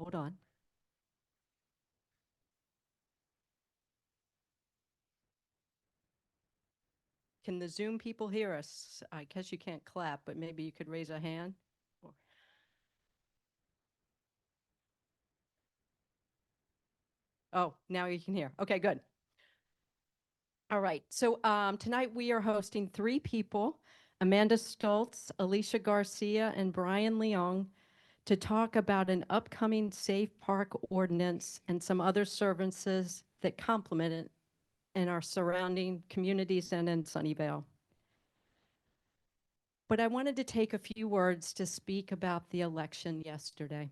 Hold on. Can the Zoom people hear us? I guess you can't clap, but maybe you could raise a hand. Oh, now you can hear. Okay, good. All right. So tonight we are hosting three people, Amanda Sztoltz, Alicia Garcia, and Brian Leong, to talk about an upcoming safe park ordinance and some other services that complement it in our surrounding communities and in Sunnyvale. But I wanted to take a few words to speak about the election yesterday.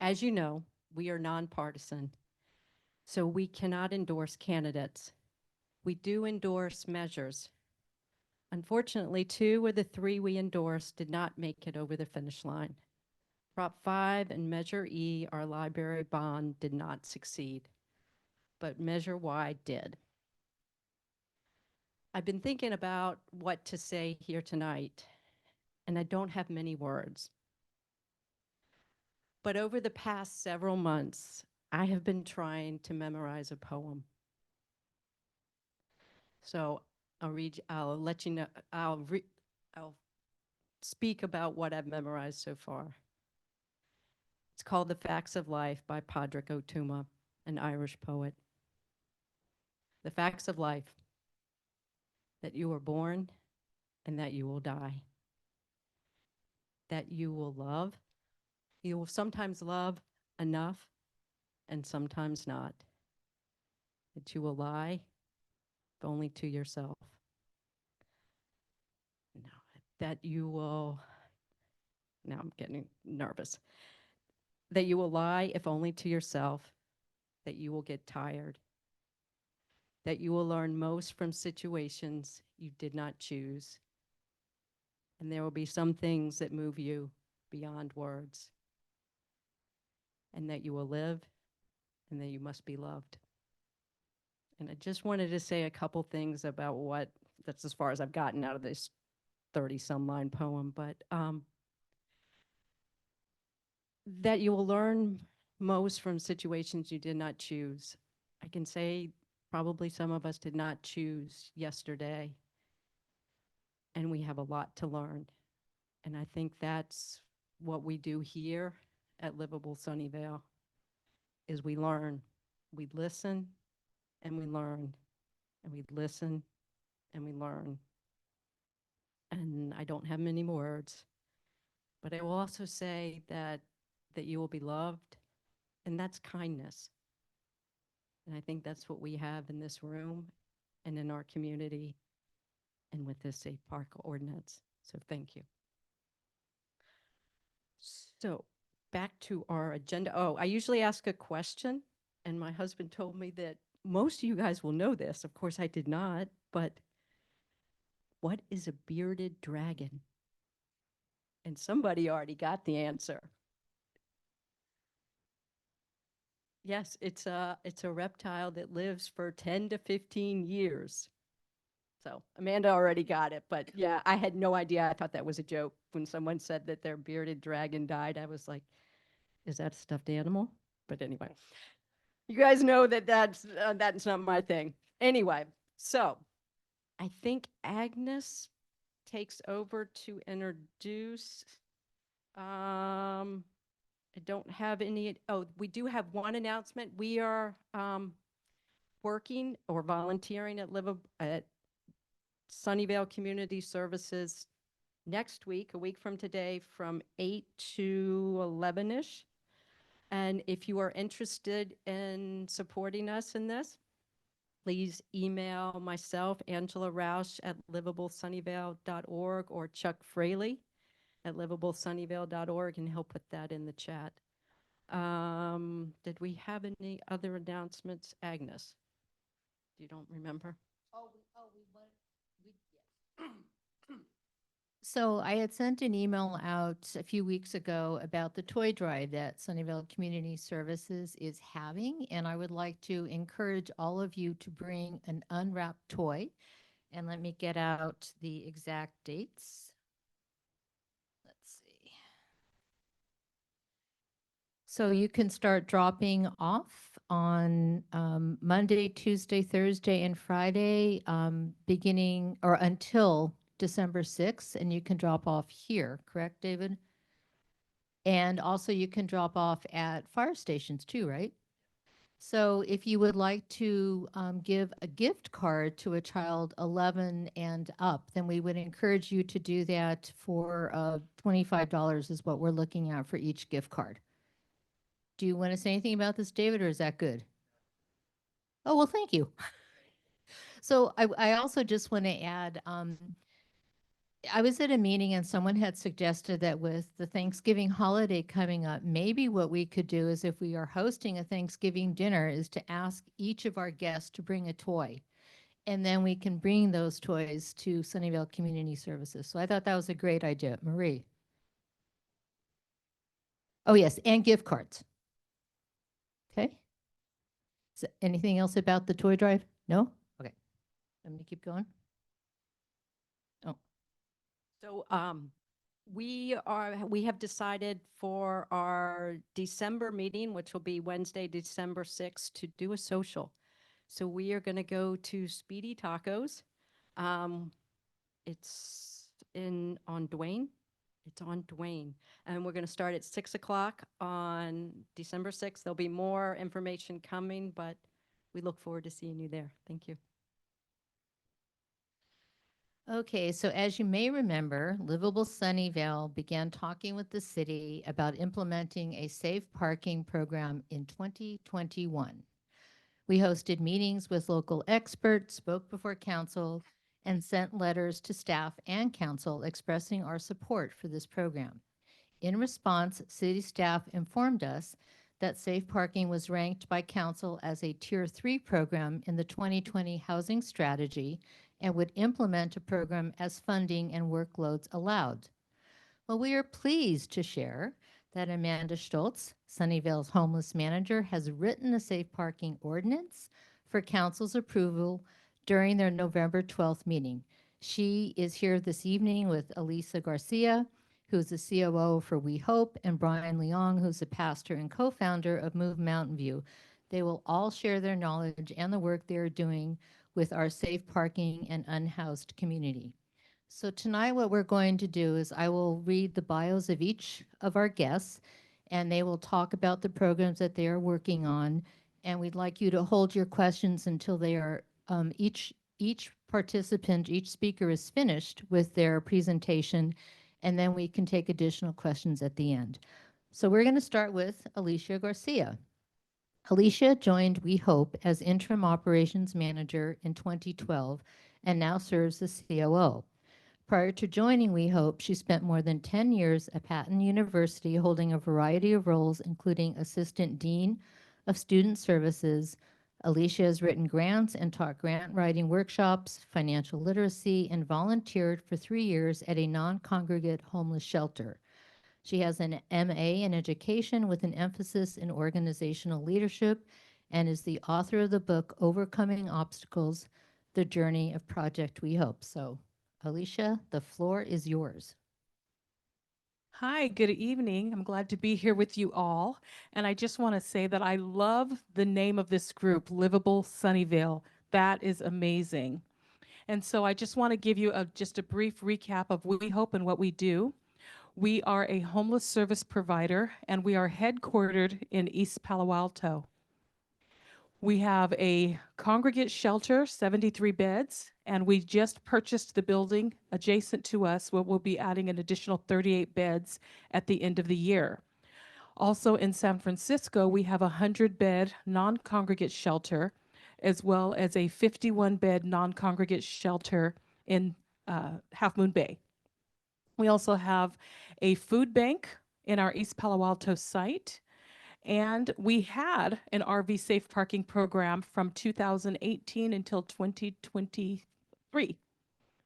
As you know, we are nonpartisan, so we cannot endorse candidates. We do endorse measures. Unfortunately, two of the three we endorsed did not make it over the finish line. Prop 5 and Measure E, our library bond, did not succeed, but Measure Y did. I've been thinking about what to say here tonight, and I don't have many words. But over the past several months, I have been trying to memorize a poem. So I'll let you know, I'll speak about what I've memorized so far. It's called The Facts of Life by Padraig Ó Tuama, an Irish poet. The facts of life: that you were born and that you will die. That you will love. You will sometimes love enough and sometimes not. That you will lie, but only to yourself. No, that you will, now I'm getting nervous. That you will lie, if only to yourself. That you will get tired. That you will learn most from situations you did not choose. And there will be some things that move you beyond words. And that you will live, and that you must be loved. And I just wanted to say a couple things about what, that's as far as I've gotten out of this 30-some line poem, but that you will learn most from situations you did not choose. I can say probably some of us did not choose yesterday, and we have a lot to learn. And I think that's what we do here at Livable Sunnyvale, is we learn. We listen and we learn, and we listen and we learn. And I don't have many words, but I will also say that you will be loved, and that's kindness. And I think that's what we have in this room and in our community and with this safe park ordinance. So thank you. So back to our agenda. Oh, I usually ask a question, and my husband told me that most of you guys will know this. Of course, I did not, but what is a bearded dragon? And somebody already got the answer. Yes, it's a reptile that lives for 10 to 15 years. So Amanda already got it, but yeah, I had no idea. I thought that was a joke. When someone said that their bearded dragon died, I was like, is that a stuffed animal? But anyway, you guys know that that's not my thing. Anyway, so I think Agnes takes over to introduce. I don't have any. Oh, we do have one announcement. We are working or volunteering at Sunnyvale Community Services next week, a week from today, from 8 to 11-ish. And if you are interested in supporting us in this, please email myself, Angela Roush, at livablesunnyvale.org, or Chuck Fraley at livablesunnyvale.org, and he'll put that in the chat. Did we have any other announcements, Agnes? You don't remember? So I had sent an email out a few weeks ago about the toy drive that Sunnyvale Community Services is having, and I would like to encourage all of you to bring an unwrapped toy. And let me get out the exact dates. Let's see. So you can start dropping off on Monday, Tuesday, Thursday, and Friday, beginning or until December 6th, and you can drop off here, correct, David? And also you can drop off at fire stations too, right? So if you would like to give a gift card to a child 11 and up, then we would encourage you to do that for $25 is what we're looking at for each gift card. Do you want to say anything about this, David, or is that good? Oh, well, thank you. So I also just want to add, I was at a meeting and someone had suggested that with the Thanksgiving holiday coming up, maybe what we could do is if we are hosting a Thanksgiving dinner is to ask each of our guests to bring a toy. And then we can bring those toys to Sunnyvale Community Services. So I thought that was a great idea. Marie. Oh, yes, and gift cards. Okay. So anything else about the toy drive? No? Okay. Let me keep going. Oh, So we have decided for our December meeting, which will be Wednesday, December 6th, to do a social. So we are going to go to Speedy Tacos. It's on Duane. It's on Duane. And we're going to start at 6 o'clock on December 6th. There'll be more information coming, but we look forward to seeing you there. Thank you. okay, so as you may remember, Livable Sunnyvale began talking with the city about implementing a safe parking program in 2021. We hosted meetings with local experts, spoke before council, and sent letters to staff and council expressing our support for this program. In response, city staff informed us that safe parking was ranked by council as a Tier 3 program in the 2020 housing strategy and would implement a program as funding and workloads allowed. Well, we are pleased to share that Amanda Sztoltz, Sunnyvale's homeless manager, has written a safe parking ordinance for council's approval during their November 12th meeting. She is here this evening with Alicia Garcia, who's the COO for WeHOPE, and Brian Leong, who's the pastor and co-founder of Move Mountain View. They will all share their knowledge and the work they're doing with our safe parking and unhoused community. So tonight what we're going to do is I will read the bios of each of our guests, and they will talk about the programs that they are working on. And we'd like you to hold your questions until they are each participant, each speaker is finished with their presentation, and then we can take additional questions at the end. So we're going to start with Alicia Garcia. Alicia joined WeHOPE as interim operations manager in 2012 and now serves as COO. Prior to joining WeHOPE, she spent more than 10 years at Patton University holding a variety of roles, including Assistant Dean of Student Services. Alicia has written grants and taught grant writing workshops, financial literacy, and volunteered for 3 years at a non-congregate homeless shelter. She has an MA in education with an emphasis in organizational leadership and is the author of the book, Overcoming Obstacles, The Journey of Project WeHOPE. So Alicia, the floor is yours. Hi, good evening. I'm glad to be here with you all. And I just want to say that I love the name of this group, Livable Sunnyvale. That is amazing. And so I just want to give you just a brief recap of WeHOPE and what we do. We are a homeless service provider, and we are headquartered in East Palo Alto. We have a congregate shelter, 73 beds, and we just purchased the building adjacent to us where we'll be adding an additional 38 beds at the end of the year. Also in San Francisco, we have a 100-bed non-congregate shelter, as well as a 51-bed non-congregate shelter in Half Moon Bay. We also have a food bank in our East Palo Alto site. And we had an RV safe parking program from 2018 until 2023,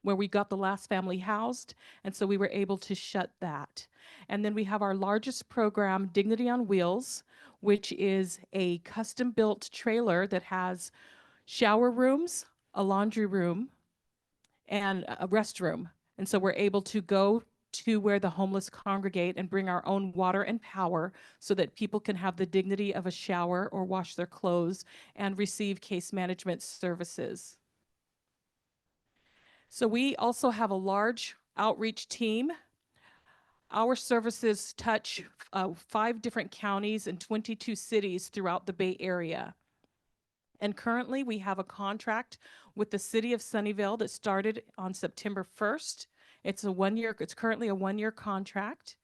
where we got the last family housed. And so we were able to shut that. And then we have our largest program, Dignity on Wheels, which is a custom-built trailer that has shower rooms, a laundry room, and a restroom. And so we're able to go to where the homeless congregate and bring our own water and power so that people can have the dignity of a shower or wash their clothes and receive case management services. So we also have a large outreach team. Our services touch 5 different counties and 22 cities throughout the Bay Area. And currently we have a contract with the city of Sunnyvale that started on September 1st. It's currently a 1-year contract.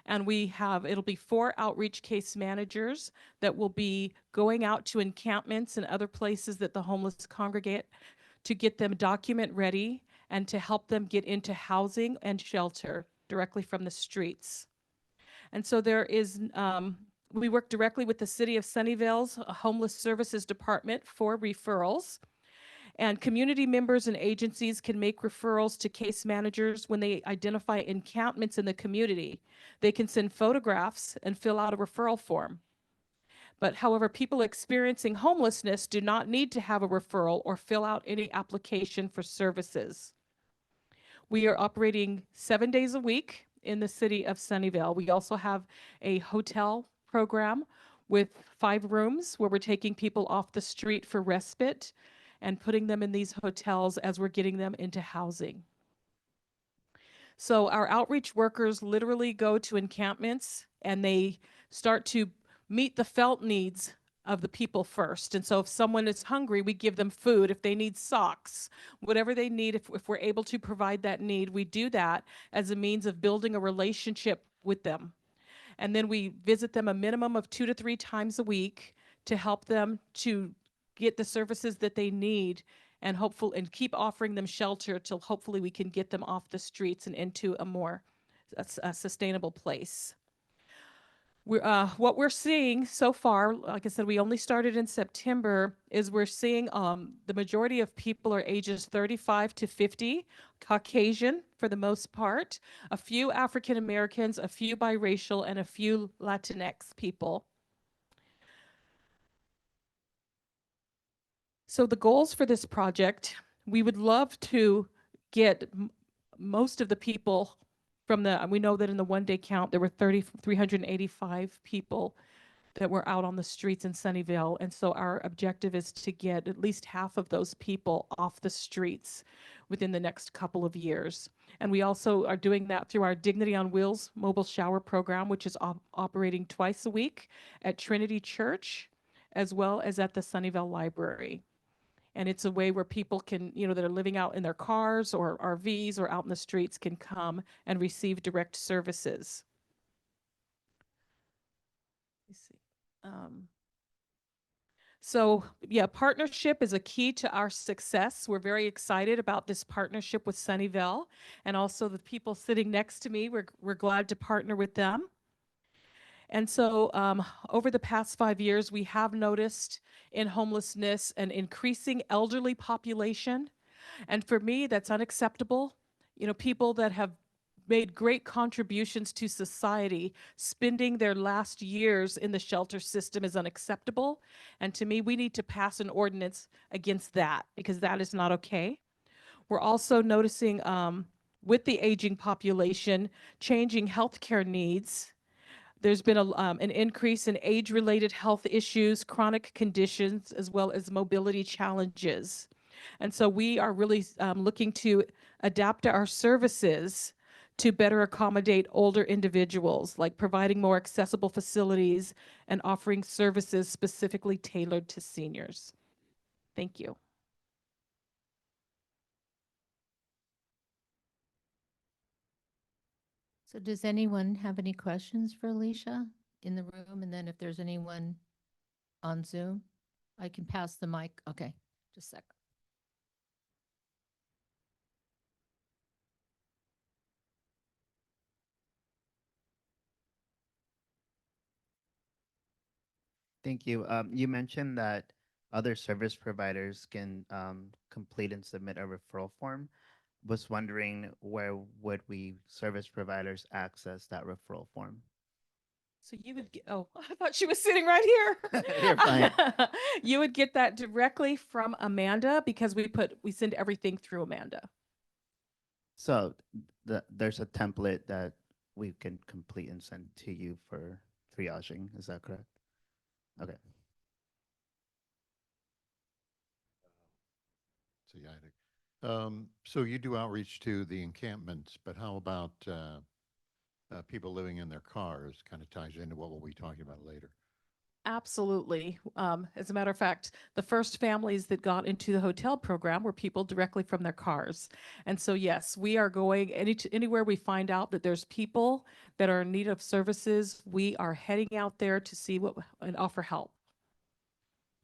And it'll be 4 outreach case managers that will be going out to encampments and other places that the homeless congregate to get them document ready and to help them get into housing and shelter directly from the streets. And so we work directly with the city of Sunnyvale's Homeless Services Department for referrals. And community members and agencies can make referrals to case managers when they identify encampments in the community. They can send photographs and fill out a referral form. But however, people experiencing homelessness do not need to have a referral or fill out any application for services. We are operating 7 days a week in the city of Sunnyvale. We also have a hotel program with 5 rooms where we're taking people off the street for respite and putting them in these hotels as we're getting them into housing. So our outreach workers literally go to encampments and they start to meet the felt needs of the people first. And so if someone is hungry, we give them food. If they need socks, whatever they need, if we're able to provide that need, we do that as a means of building a relationship with them. And then we visit them a minimum of 2 to 3 times a week to help them to get the services that they need and keep offering them shelter till hopefully we can get them off the streets and into a more sustainable place. What we're seeing so far, like I said, we only started in September, is we're seeing the majority of people are ages 35 to 50, Caucasian for the most part, a few African Americans, a few biracial, and a few Latinx people. So the goals for this project, we would love to get most of the people we know that in the 1-day count, there were 385 people that were out on the streets in Sunnyvale. And so our objective is to get at least half of those people off the streets within the next couple of years. And we also are doing that through our Dignity on Wheels mobile shower program, which is operating twice a week at Trinity Church, as well as at the Sunnyvale Library. And it's a way where people can, that are living out in their cars or RVs or out in the streets can come and receive direct services. Let's see. So yeah, partnership is a key to our success. We're very excited about this partnership with Sunnyvale, and also the people sitting next to me, we're glad to partner with them. And so over the past 5 years, we have noticed in homelessness an increasing elderly population. And for me, that's unacceptable. People that have made great contributions to society, spending their last years in the shelter system is unacceptable. And to me, we need to pass an ordinance against that because that is not okay. We're also noticing with the aging population, changing healthcare needs. There's been an increase in age-related health issues, chronic conditions, as well as mobility challenges. And so we are really looking to adapt our services to better accommodate older individuals, like providing more accessible facilities and offering services specifically tailored to seniors. Thank you. So does anyone have any questions for Alicia in the room? And then if there's anyone on Zoom, I can pass the mic. Okay, just a sec. Thank you. You mentioned that other service providers can complete and submit a referral form. Was wondering where would we service providers access that referral form? So you would get, oh, I thought she was sitting right here. You're fine. You would get that directly from Amanda because we send everything through Amanda. So there's a template that we can complete and send to you for triaging. Is that correct? Okay. See, I think. So you do outreach to the encampments, but how about people living in their cars? Kind of ties into what we'll be talking about later. Absolutely. As a matter of fact, the first families that got into the hotel program were people directly from their cars. And so, yes, we are going anywhere we find out that there's people that are in need of services. We are heading out there to see what and offer help.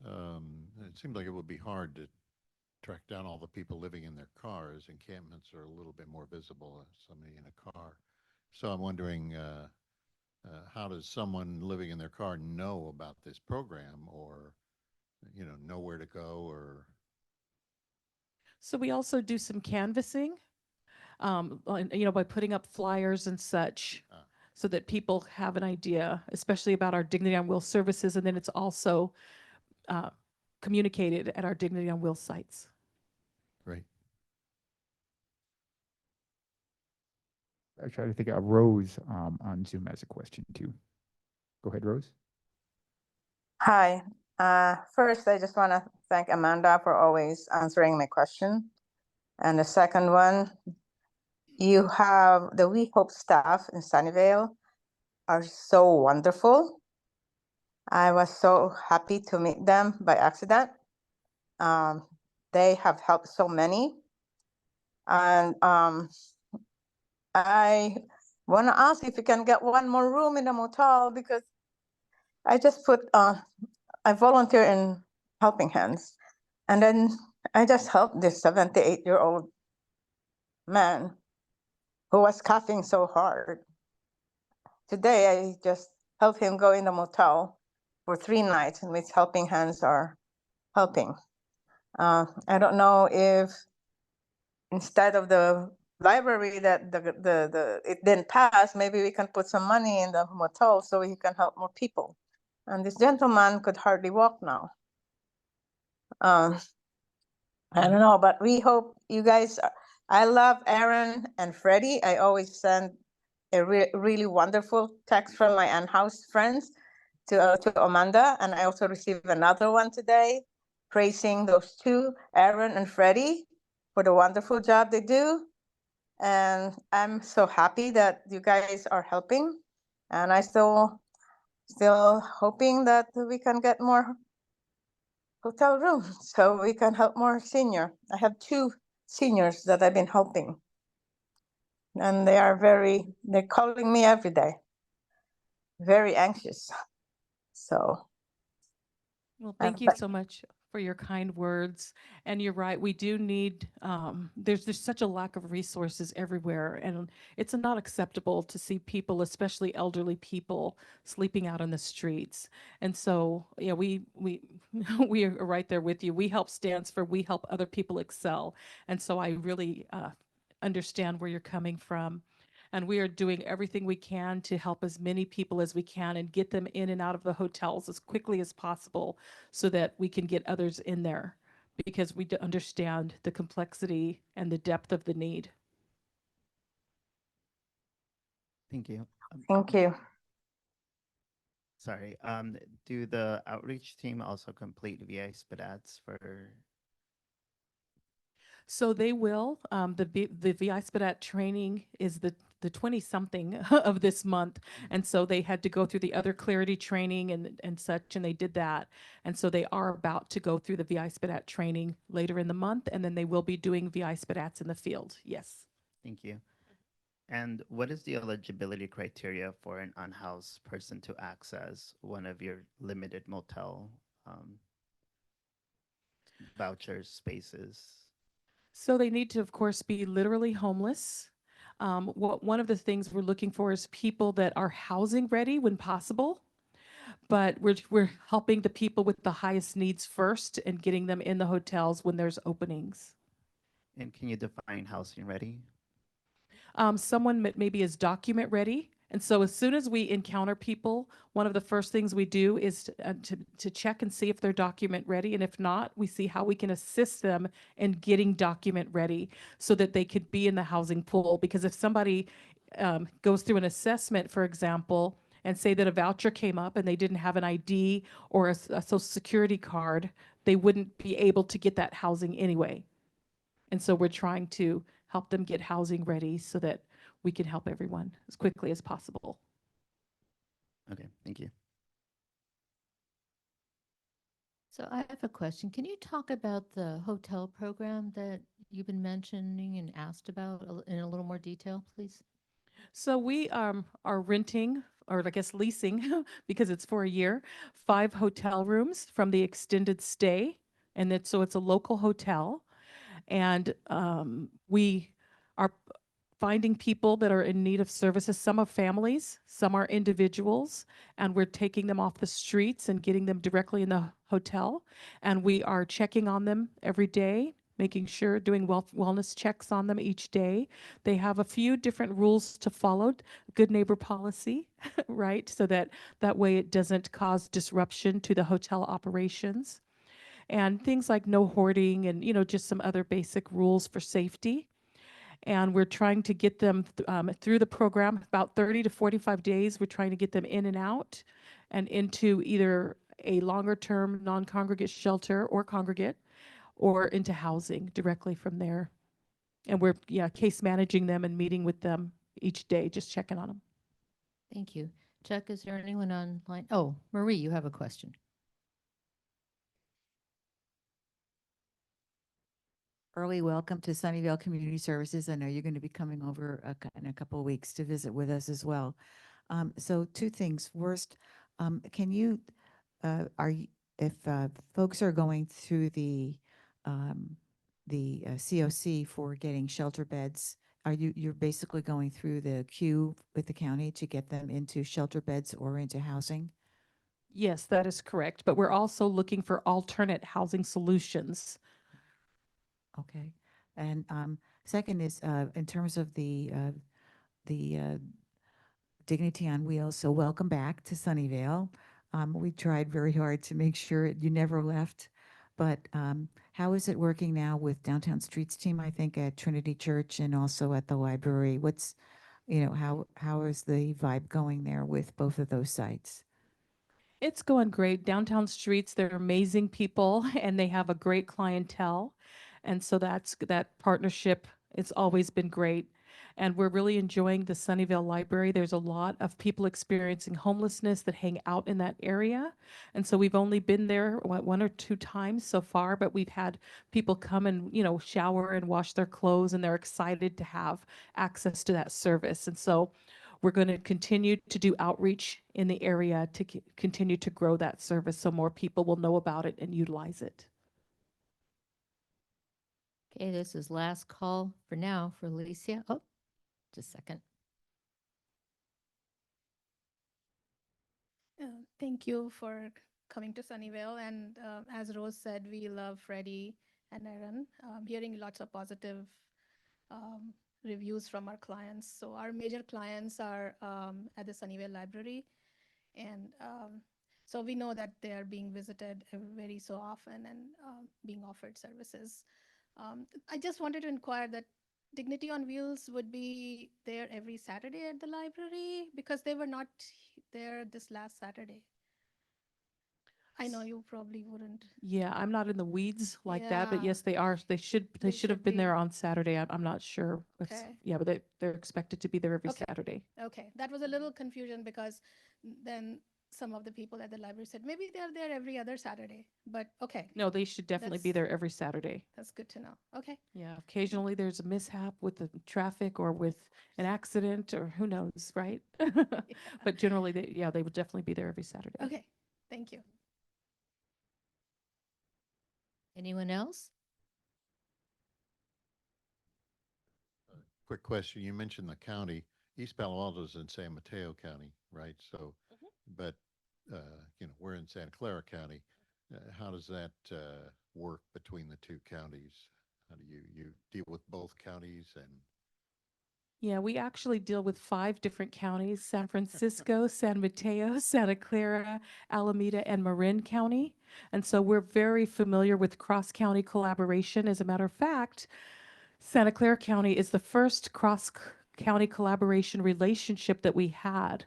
It seems like it would be hard to track down all the people living in their cars. Encampments are a little bit more visible as somebody in a car. So I'm wondering, how does someone living in their car know about this program, or know where to go? Or So we also do some canvassing, by putting up flyers and such, Ah. so that people have an idea, especially about our Dignity on Wheels services. And then it's also communicated at our Dignity on Wheels sites. Great. Actually, I think Rose on Zoom has a question too. Go ahead, Rose. Hi. First, I just want to thank Amanda for always answering my question. And the second one, you have the WeHOPE staff in Sunnyvale are so wonderful. I was so happy to meet them by accident. They have helped so many. And I want to ask if you can get one more room in the motel, because I just I volunteer in Helping Hands. And then I just helped this 78-year-old man who was coughing so hard. Today, I just helped him go in the motel for 3 nights, in which Helping Hands are helping. I don't know if instead of the library that it didn't pass, maybe we can put some money in the motel so he can help more people. And this gentleman could hardly walk now. I don't know, but we hope you guys. I love Aaron and Freddie. I always send a really wonderful text from my in-house friends to Amanda, and I also received another one today, praising those two, Aaron and Freddie, for the wonderful job they do. And I'm so happy that you guys are helping, and I still hoping that we can get more hotel room so we can help more senior. I have 2 seniors that I've been helping, and they're calling me every day, very anxious. So Well, thank you so much for your kind words. And you're right, we do need, there's such a lack of resources everywhere. And it's not acceptable to see people, especially elderly people, sleeping out on the streets. And so, yeah, we we are right there with you. WeHelp stands for We Help Other People Excel. And so I really understand where you're coming from. And we are doing everything we can to help as many people as we can and get them in and out of the hotels as quickly as possible so that we can get others in there, because we understand the complexity and the depth of the need. Thank you. thank you. Sorry. Do the outreach team also complete VI spit ads for? So they will. The VI SPDAT training is the 20-something of this month. And so they had to go through the other clarity training and such, and they did that. And so they are about to go through the VI SPDAT training later in the month, and then they will be doing VI SPDATs in the field. Yes. Thank you. And what is the eligibility criteria for an unhoused person to access one of your limited motel voucher spaces? So they need to, of course, be literally homeless. One of the things we're looking for is people that are housing ready when possible, but we're helping the people with the highest needs first and getting them in the hotels when there's openings. And can you define housing ready? Someone maybe is document ready And so as soon as we encounter people, one of the first things we do is to check and see if they're document ready. And if not, we see how we can assist them in getting document ready so that they could be in the housing pool. Because if somebody goes through an assessment, for example, and say that a voucher came up and they didn't have an ID or a social security card, they wouldn't be able to get that housing anyway. And so we're trying to help them get housing ready so that we can help everyone as quickly as possible. Okay, thank you. So I have a question. Can you talk about the hotel program that you've been mentioning and asked about in a little more detail, please? So we are renting, or I guess leasing, because it's for a year, 5 hotel rooms from the extended stay. And so it's a local hotel. And we are finding people that are in need of services. Some are families, some are individuals, and we're taking them off the streets and getting them directly in the hotel. And we are checking on them every day, making sure, doing wellness checks on them each day. They have a few different rules to follow, good neighbor policy, right? So that way it doesn't cause disruption to the hotel operations. And things like no hoarding and, just some other basic rules for safety. And we're trying to get them through the program about 30 to 45 days. We're trying to get them in and out and into either a longer term non-congregate shelter or congregate, or into housing directly from there. And we're case managing them and meeting with them each day, just checking on them. Thank you. Chuck, is there anyone online? Oh, Marie, you have a question. Early welcome to Sunnyvale Community Services. I know you're going to be coming over in a couple of weeks to visit with us as well. So 2 things. First, can you, if folks are going through the COC for getting shelter beds, you're basically going through the queue with the county to get them into shelter beds or into housing? Yes, that is correct. But we're also looking for alternate housing solutions. Okay. And second is in terms of the Dignity on Wheels. So welcome back to Sunnyvale. We tried very hard to make sure you never left. But how is it working now with Downtown Streets team, I think, at Trinity Church and also at the library? What's, how is the vibe going there with both of those sites? It's going great. Downtown Streets, they're amazing people and they have a great clientele. And so that partnership, it's always been great. And we're really enjoying the Sunnyvale Library. There's a lot of people experiencing homelessness that hang out in that area. And so we've only been there 1 or 2 times so far, but we've had people come and, shower and wash their clothes, and they're excited to have access to that service. And so we're going to continue to do outreach in the area to continue to grow that service so more people will know about it and utilize it. Okay, this is last call for now for Alicia. Oh, just a second. Thank you for coming to Sunnyvale. And as Rose said, we love Freddie and Aaron. Hearing lots of positive reviews from our clients. So our major clients are at the Sunnyvale Library. And so we know that they are being visited very so often and being offered services. I just wanted to inquire that Dignity on Wheels would be there every Saturday at the library, because they were not there this last Saturday. I know you probably wouldn't. Yeah, I'm not in the weeds like that, but Yeah. yes, they are. They should have should been be. there on Saturday. I'm not sure. Okay. Yeah, but they're expected to be there every Okay. Saturday. Okay, that was a little confusion, because then some of the people at the library said maybe they're there every other Saturday, but okay, No, they should definitely be That's- there every Saturday. that's good to know. Okay, Yeah, occasionally there's a mishap with the traffic or with an accident or who knows, right? But generally, they would definitely be there every Saturday. okay, thank you. Anyone else? Quick question. You mentioned the county. East Palo Alto is in San Mateo County, right? So, but, we're in Santa Clara County. How does that work between the 2 counties? How do you deal with both counties? And Yeah, we actually deal with 5 different counties: San Francisco, San Mateo, Santa Clara, Alameda, and Marin County. And so we're very familiar with cross-county collaboration. As a matter of fact, Santa Clara County is the first cross-county collaboration relationship that we had.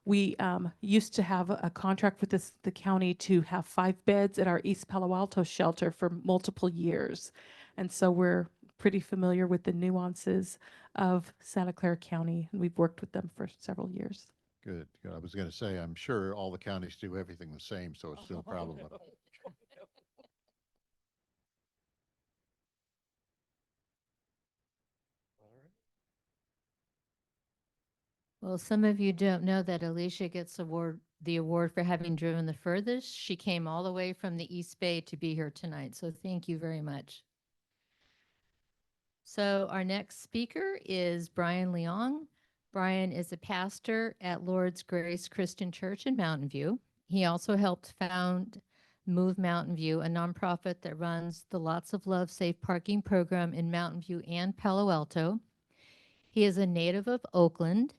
We used to have a contract with the county to have 5 beds at our East Palo Alto shelter for multiple years. And so we're pretty familiar with the nuances of Santa Clara County, and we've worked with them for several years. Good, good. I was going to say, I'm sure all the counties do everything the same, so it's no problem. Well, some of you don't know that Alicia gets the award for having driven the furthest. She came all the way from the East Bay to be here tonight, so thank you very much. So our next speaker is Brian Leong. Brian is a pastor at Lord's Grace Christian Church in Mountain View. He also helped found Move Mountain View, a nonprofit that runs the Lots of Love Safe Parking program in Mountain View and Palo Alto. He is a native of Oakland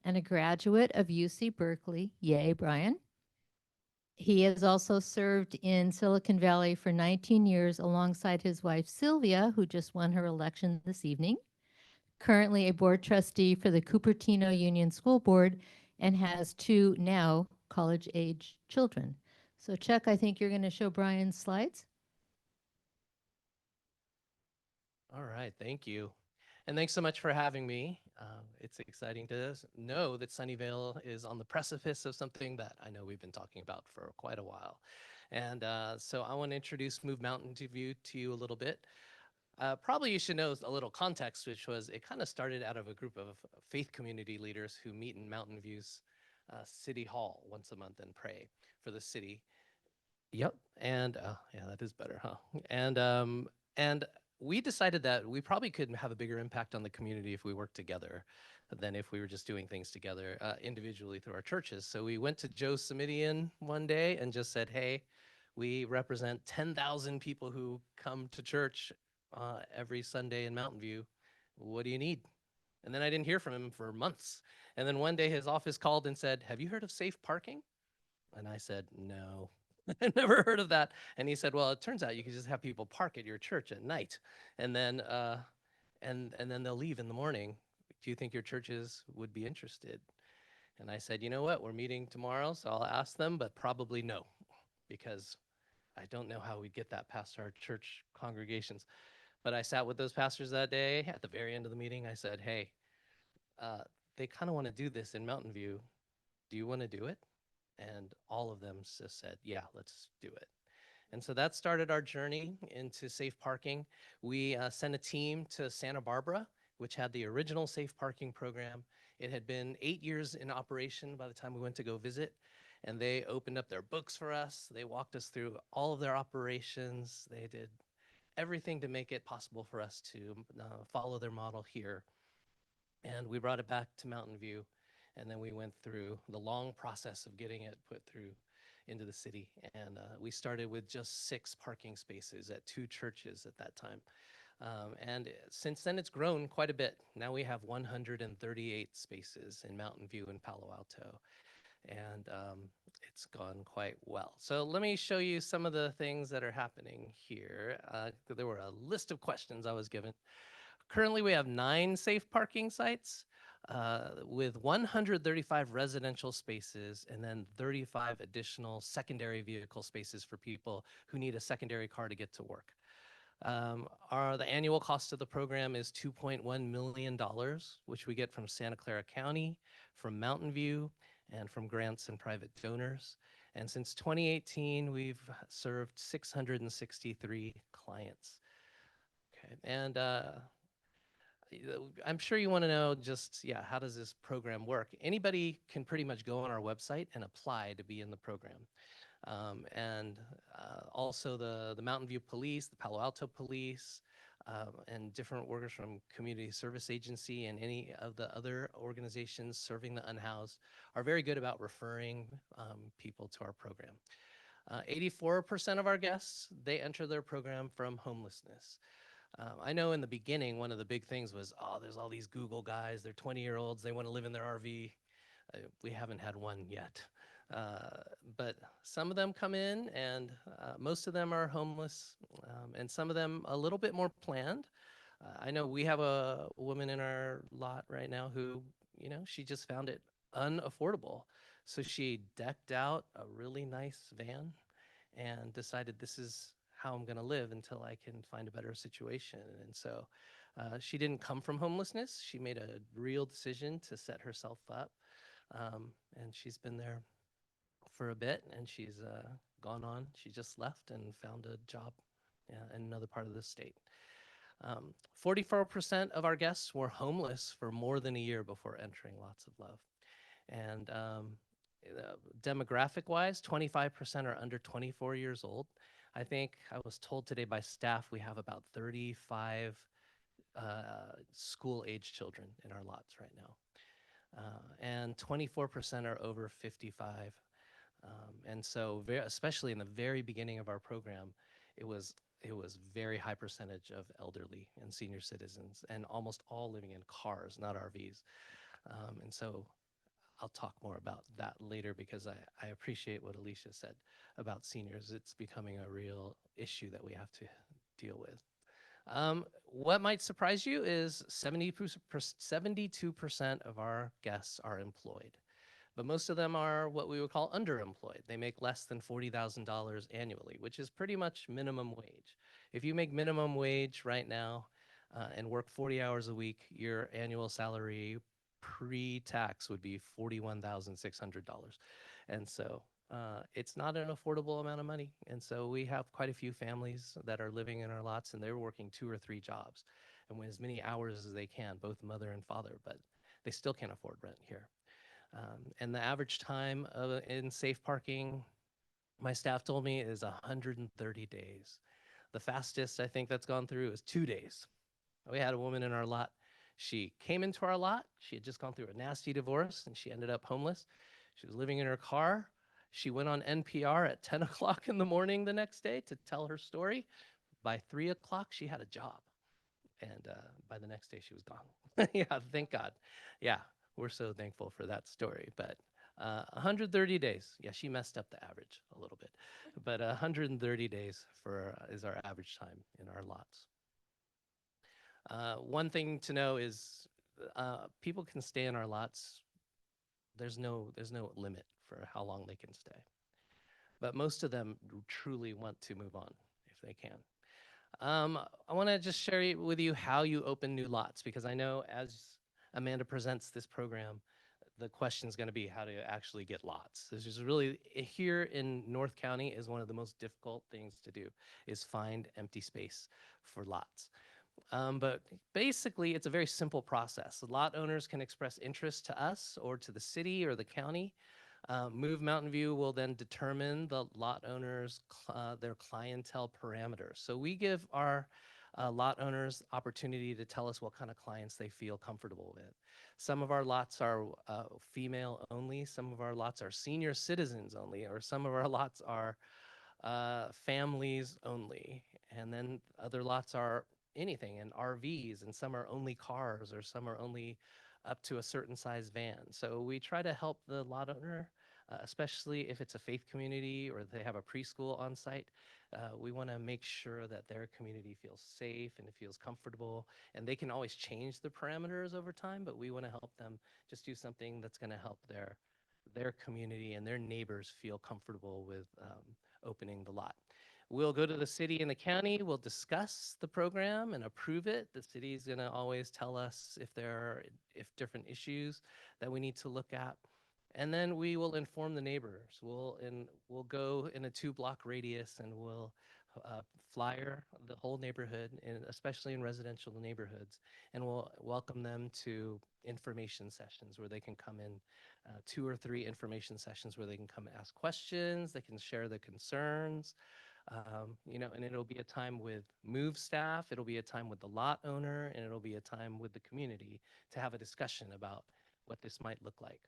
and a graduate of UC Berkeley. Yay, Brian. He has also served in Silicon Valley for 19 years alongside his wife, Sylvia, who just won her election this evening. Currently a board trustee for the Cupertino Union School Board and has 2 now college-age children. So Chuck, I think you're going to show Brian's slides. All right, thank you. And thanks so much for having me. It's exciting to know that Sunnyvale is on the precipice of something that I know we've been talking about for quite a while. And so I want to introduce Move Mountain View to you a little bit. Probably you should know a little context, which was it kind of started out of a group of faith community leaders who meet in Mountain View's City Hall once a month and pray for the city. Yep, and yeah, that is better, huh? And we decided that we probably could have a bigger impact on the community if we worked together than if we were just doing things together individually through our churches. So we went to Joe Simidian one day and just said, hey, we represent 10,000 people who come to church every Sunday in Mountain View. What do you need? And then I didn't hear from him for months. And then one day his office called and said, have you heard of safe parking? And I said, no. I never heard of that. And he said, well, it turns out you can just have people park at your church at night and then and then they'll leave in the morning. Do you think your churches would be interested? And I said, you know what, we're meeting tomorrow, so I'll ask them, but probably no, because I don't know how we'd get that past our church congregations. But I sat with those pastors that day. At the very end of the meeting, I said, hey, they kind of want to do this in Mountain View. Do you want to do it? And all of them just said, yeah, let's do it. And so that started our journey into safe parking. We sent a team to Santa Barbara, which had the original safe parking program. It had been 8 years in operation by the time we went to go visit. And they opened up their books for us. They walked us through all of their operations. They did everything to make it possible for us to follow their model here. And we brought it back to Mountain View. And then we went through the long process of getting it put through into the city. And we started with just 6 parking spaces at 2 churches at that time. And since then, it's grown quite a bit. Now we have 138 spaces in Mountain View and Palo Alto. And it's gone quite well. So let me show you some of the things that are happening here. There were a list of questions I was given. Currently, we have 9 safe parking sites. With 135 residential spaces and then 35 additional secondary vehicle spaces for people who need a secondary car to get to work. The annual cost of the program is $2.1 million, which we get from Santa Clara County, from Mountain View, and from grants and private donors. And since 2018, we've served 663 clients. Okay, and I'm sure you want to know just, yeah, how does this program work? Anybody can pretty much go on our website and apply to be in the program. Also the Mountain View Police, the Palo Alto Police, and different workers from Community Service Agency and any of the other organizations serving the unhoused are very good about referring people to our program. 84% of our guests, they enter their program from homelessness. I know in the beginning, one of the big things was, oh, there's all these Google guys, they're 20-year-olds, they want to live in their RV. We haven't had one yet. But some of them come in, and most of them are homeless, and some of them a little bit more planned. I know we have a woman in our lot right now who, she just found it unaffordable. So she decked out a really nice van and decided, this is how I'm going to live until I can find a better situation. And so she didn't come from homelessness. She made a real decision to set herself up. And she's been there for a bit, and she's gone on. She just left and found a job in another part of the state. 44% of our guests were homeless for more than a year before entering Lots of Love. And demographic-wise, 25% are under 24 years old. I think I was told today by staff we have about 35 school-age children in our lots right now. And 24% are over 55. And so especially in the very beginning of our program, it was very high percentage of elderly and senior citizens, and almost all living in cars, not RVs. And so I'll talk more about that later, because I appreciate what Alicia said about seniors. It's becoming a real issue that we have to deal with. What might surprise you is 72% of our guests are employed, but most of them are what we would call underemployed. They make less than $40,000 annually, which is pretty much minimum wage. If you make minimum wage right now and work 40 hours a week, your annual salary pre-tax would be $41,600. And so it's not an affordable amount of money. And so we have quite a few families that are living in our lots, and they're working 2 or 3 jobs and with as many hours as they can, both mother and father, but they still can't afford rent here. And the average time in safe parking, my staff told me, is 130 days. The fastest I think that's gone through is 2 days. We had a woman in our lot. She came into our lot. She had just gone through a nasty divorce, and she ended up homeless. She was living in her car. She went on NPR at 10 o'clock in the morning the next day to tell her story. By 3 o'clock, she had a job. And by the next day, she was gone. Yeah, thank God. Yeah, we're so thankful for that story. But 130 days. Yeah, she messed up the average a little bit. But 130 days is our average time in our lots. One thing to know is people can stay in our lots. There's no limit for how long they can stay. But most of them truly want to move on if they can. I want to just share with you how you open new lots, because I know as Amanda presents this program, the question is going to be how to actually get lots. This is really, here in North County, is one of the most difficult things to do, is find empty space for lots. But basically, it's a very simple process. Lot owners can express interest to us or to the city or the county. Move Mountain View will then determine the lot owners, their clientele parameters. So we give our lot owners opportunity to tell us what kind of clients they feel comfortable with. Some of our lots are female only. Some of our lots are senior citizens only, or some of our lots are families only. And then other lots are anything, and RVs, and some are only cars, or some are only up to a certain size van. So we try to help the lot owner, especially if it's a faith community or they have a preschool on site. We want to make sure that their community feels safe and it feels comfortable, and they can always change the parameters over time, but we want to help them just do something that's going to help their community and their neighbors feel comfortable with opening the lot. We'll go to the city and the county, we'll discuss the program and approve it. The city's gonna always tell us if different issues that we need to look at. And then we will inform the neighbors. We'll go in a 2-block radius, and we'll flyer the whole neighborhood, and especially in residential neighborhoods. And we'll welcome them to information sessions where they can come in, 2 or 3 information sessions where they can come ask questions, they can share their concerns. And it'll be a time with Move staff, it'll be a time with the lot owner, and it'll be a time with the community to have a discussion about what this might look like.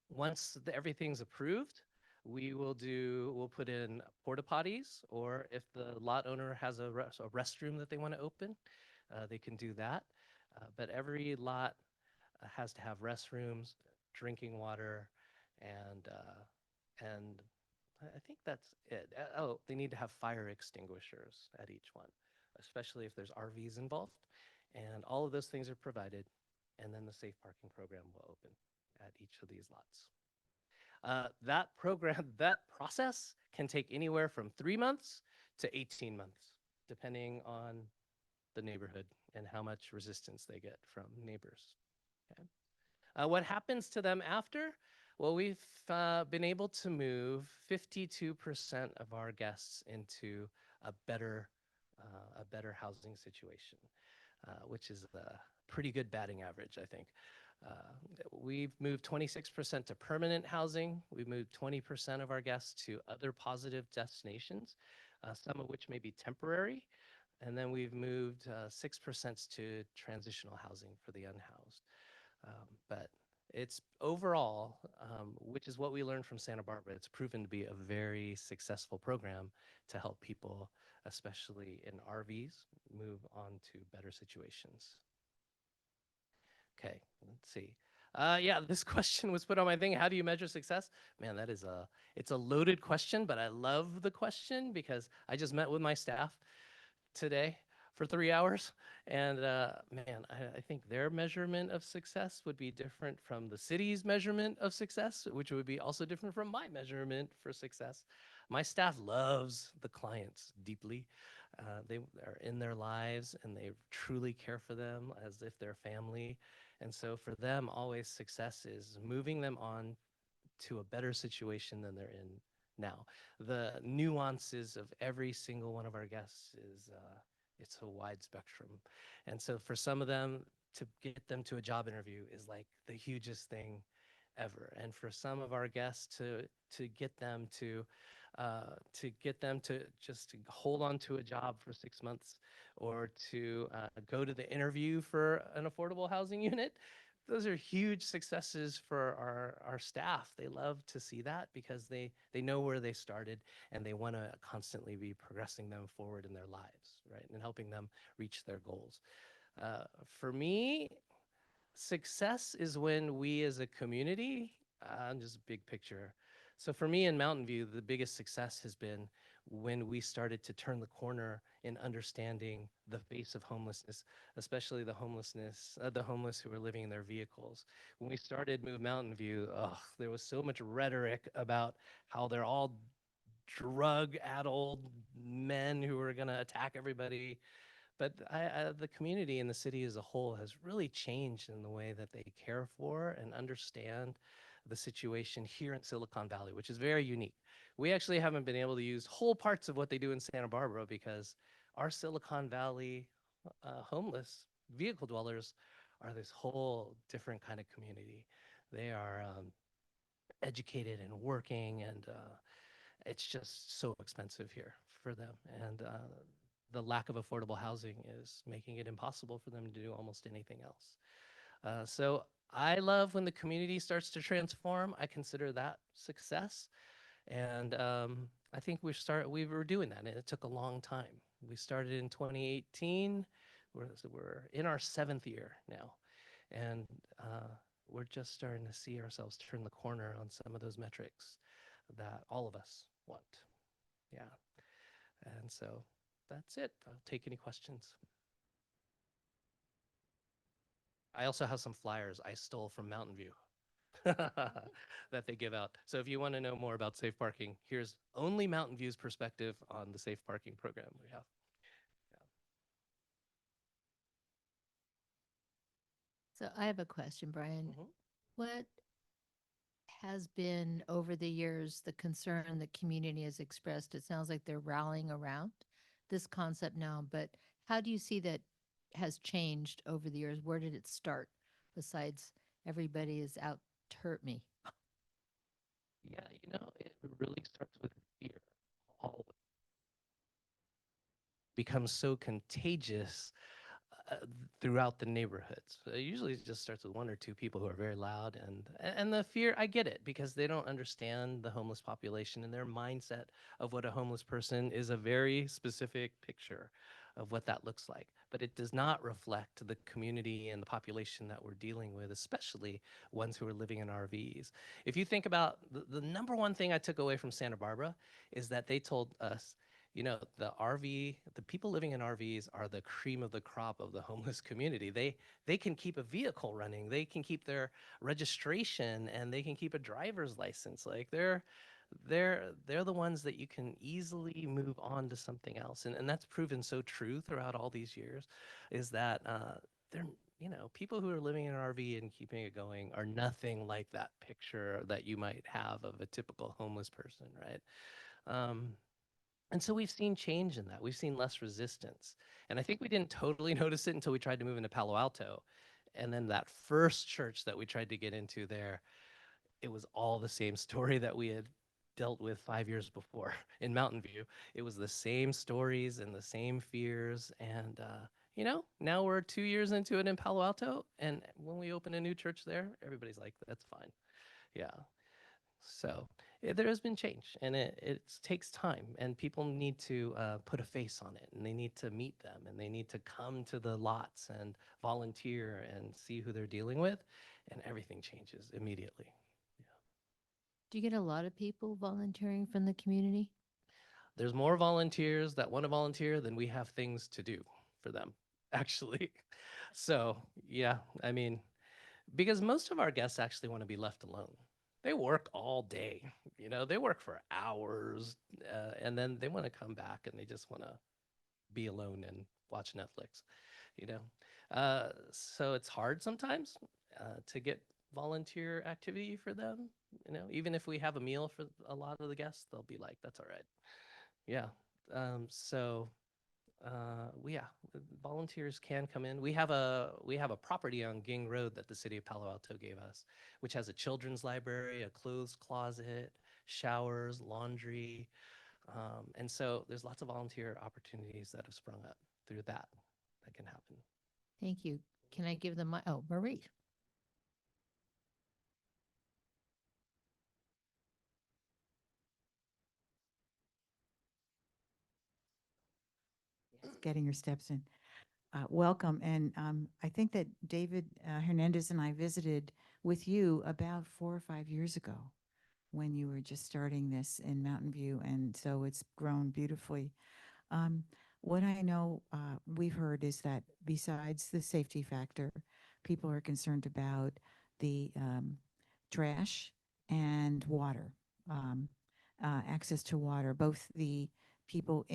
Once everything's approved, We'll put in porta potties, or if the lot owner has a restroom that they want to open, they can do that. But every lot has to have restrooms, drinking water, and I think that's it. Oh, they need to have fire extinguishers at each one, especially if there's RVs involved. And all of those things are provided, and then the safe parking program will open at each of these lots. That program, that process can take anywhere from 3 months to 18 months, depending on the neighborhood and how much resistance they get from neighbors. Okay. What happens to them after? Well, we've been able to move 52% of our guests into a better housing situation, which is a pretty good batting average, I think. We've moved 26% to permanent housing. We've moved 20% of our guests to other positive destinations, some of which may be temporary. And then we've moved 6% to transitional housing for the unhoused. But it's overall, which is what we learned from Santa Barbara, it's proven to be a very successful program to help people, especially in RVs, move on to better situations. Okay, let's see. Yeah, this question was put on my thing. How do you measure success? Man, it's a loaded question, but I love the question because I just met with my staff today for 3 hours. And man, I think their measurement of success would be different from the city's measurement of success, which would be also different from my measurement for success. My staff loves the clients deeply. They are in their lives and they truly care for them as if they're family. And so for them, always success is moving them on to a better situation than they're in now. The nuances of every single one of our guests is, it's a wide spectrum. And so for some of them, to get them to a job interview is like the hugest thing ever. And for some of our guests to get them to just hold on to a job for 6 months, or to go to the interview for an affordable housing unit, those are huge successes for our staff. They love to see that because they know where they started and they want to constantly be progressing them forward in their lives, right? And helping them reach their goals. For me, success is when we as a community, just big picture. So for me in Mountain View, the biggest success has been when we started to turn the corner in understanding the face of homelessness, especially the homeless who were living in their vehicles. When we started Move Mountain View, there was so much rhetoric about how they're all drug-addled men who are gonna attack everybody. But the community and the city as a whole has really changed in the way that they care for and understand the situation here in Silicon Valley, which is very unique. We actually haven't been able to use whole parts of what they do in Santa Barbara because our Silicon Valley homeless vehicle dwellers are this whole different kind of community. They are educated and working, and it's just so expensive here for them. And the lack of affordable housing is making it impossible for them to do almost anything else. So I love when the community starts to transform. I consider that success. And I think we were doing that, and it took a long time. We started in 2018. We're in our 7th year now. And we're just starting to see ourselves turn the corner on some of those metrics that all of us want. Yeah. And so that's it. I'll take any questions. I also have some flyers I stole from Mountain View that they give out. So if you want to know more about safe parking, here's only Mountain View's perspective on the safe parking program we have. So I have a question, Brian. Mhm. What has been over the years the concern the community has expressed? It sounds like they're rallying around this concept now, but how do you see that has changed over the years? Where did it start besides everybody is out to hurt me? Yeah, it really starts with fear. All becomes so contagious throughout the neighborhoods. So it usually just starts with one or two people who are very loud, and the fear. I get it because they don't understand the homeless population, and their mindset of what a homeless person is a very specific picture of what that looks like. But it does not reflect the community and the population that we're dealing with, especially ones who are living in RVs. If you think about the number one thing I took away from Santa Barbara is that they told us, you know, the people living in RVs are the cream of the crop of the homeless community. They can keep a vehicle running, they can keep their registration, and they can keep a driver's license. Like they're the ones that you can easily move on to something else. And that's proven so true throughout all these years, is that they're, you know, people who are living in an RV and keeping it going are nothing like that picture that you might have of a typical homeless person, right? And so we've seen change in that. We've seen less resistance. And I think we didn't totally notice it until we tried to move into Palo Alto. And then that first church that we tried to get into there, it was all the same story that we had dealt with 5 years before in Mountain View. It was the same stories and the same fears. And, you know, now we're 2 years into it in Palo Alto. And when we open a new church there, everybody's like, that's fine. Yeah. So there has been change, and it takes time, and people need to put a face on it, and they need to meet them, and they need to come to the lots and volunteer and see who they're dealing with, and everything changes immediately. Do you get a lot of people volunteering from the community? There's more volunteers that want to volunteer than we have things to do for them, actually. So yeah, I mean, because most of our guests actually want to be left alone. They work all day, you know, they work for hours, and then they want to come back and they just want to be alone and watch Netflix, you know. So it's hard sometimes to get volunteer activity for them, you know. Even if we have a meal for a lot of the guests, they'll be like, that's all right. Yeah. So yeah, volunteers can come in. We have a property on Ging Road that the city of Palo Alto gave us, which has a children's library, a clothes closet, showers, laundry, and so there's lots of volunteer opportunities that have sprung up through that can happen. Thank you. Can I give them my, oh, Marie. Getting your steps in. Welcome. And I think that David Hernandez and I visited with you about 4 or 5 years ago when you were just starting this in Mountain View. And so it's grown beautifully. What I know we've heard is that besides the safety factor, people are concerned about the trash and water, access to water. Both the people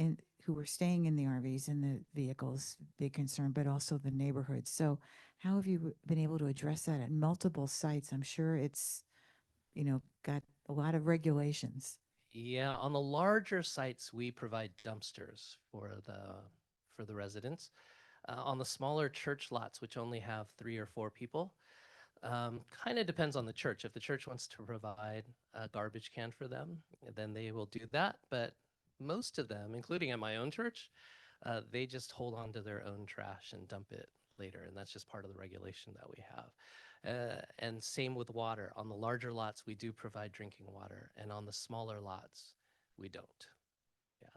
who are staying in the RVs and the vehicles, big concern, but also the neighborhoods. So how have you been able to address that at multiple sites? I'm sure it's, you know, got a lot of regulations. Yeah, on the larger sites, we provide dumpsters for the residents. On the smaller church lots, which only have 3 or 4 people, kind of depends on the church. If the church wants to provide a garbage can for them, then they will do that. But most of them, including at my own church, they just hold on to their own trash and dump it later, and that's just part of the regulation that we have. And same with water. On the larger lots, we do provide drinking water, and on the smaller lots, we don't. Yeah.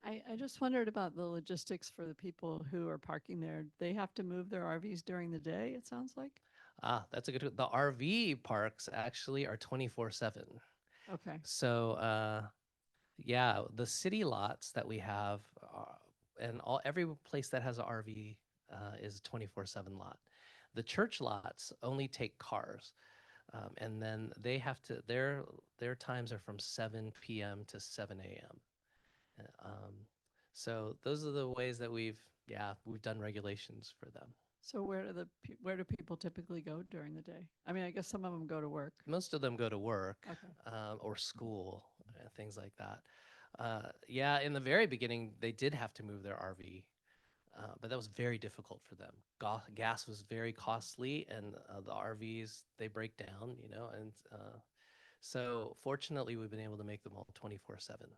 I just wondered about the logistics for the people who are parking there. They have to move their RVs during the day, it sounds like? That's a good. The RV parks actually are 24/7. Okay. So yeah, the city lots that we have, and every place that has an RV is a 24/7 lot. The church lots only take cars, and then they have to. Their times are from 7 p.m. to 7 a.m. So those are the ways that we've done regulations for them. So where do people typically go during the day? I mean, I guess some of them go to work. Most of them go to work Okay. or school, things like that. Yeah, in the very beginning, they did have to move their RV but that was very difficult for them. Gas was very costly, and the RVs, they break down, you know, and so fortunately we've been able to make them all 24/7.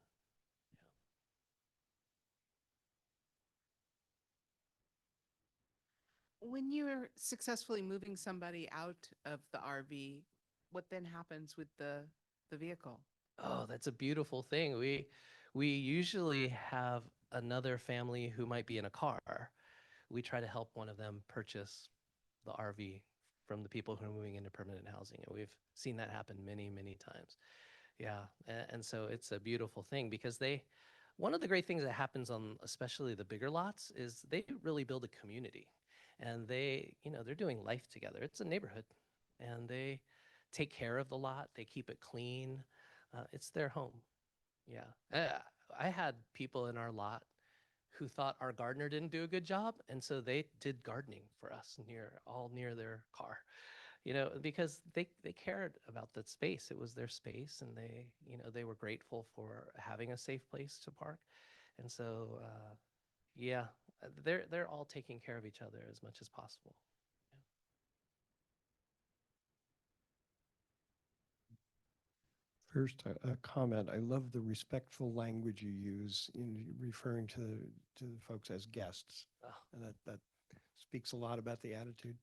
When you're successfully moving somebody out of the RV, what then happens with the vehicle? Oh, that's a beautiful thing. We usually have another family who might be in a car. We try to help one of them purchase the RV from the people who are moving into permanent housing, and we've seen that happen many, many times. Yeah, and so it's a beautiful thing because one of the great things that happens on especially the bigger lots is they really build a community, and they're doing life together. It's a neighborhood, and they take care of the lot. They keep it clean. It's their home. Yeah. I had people in our lot who thought our gardener didn't do a good job, and so they did gardening for us near their car. Because they cared about that space. It was their space, and they were grateful for having a safe place to park. And so yeah, they're all taking care of each other as much as possible. First, a comment. I love the respectful language you use in referring to the folks as guests. Oh. And that speaks a lot about the attitude.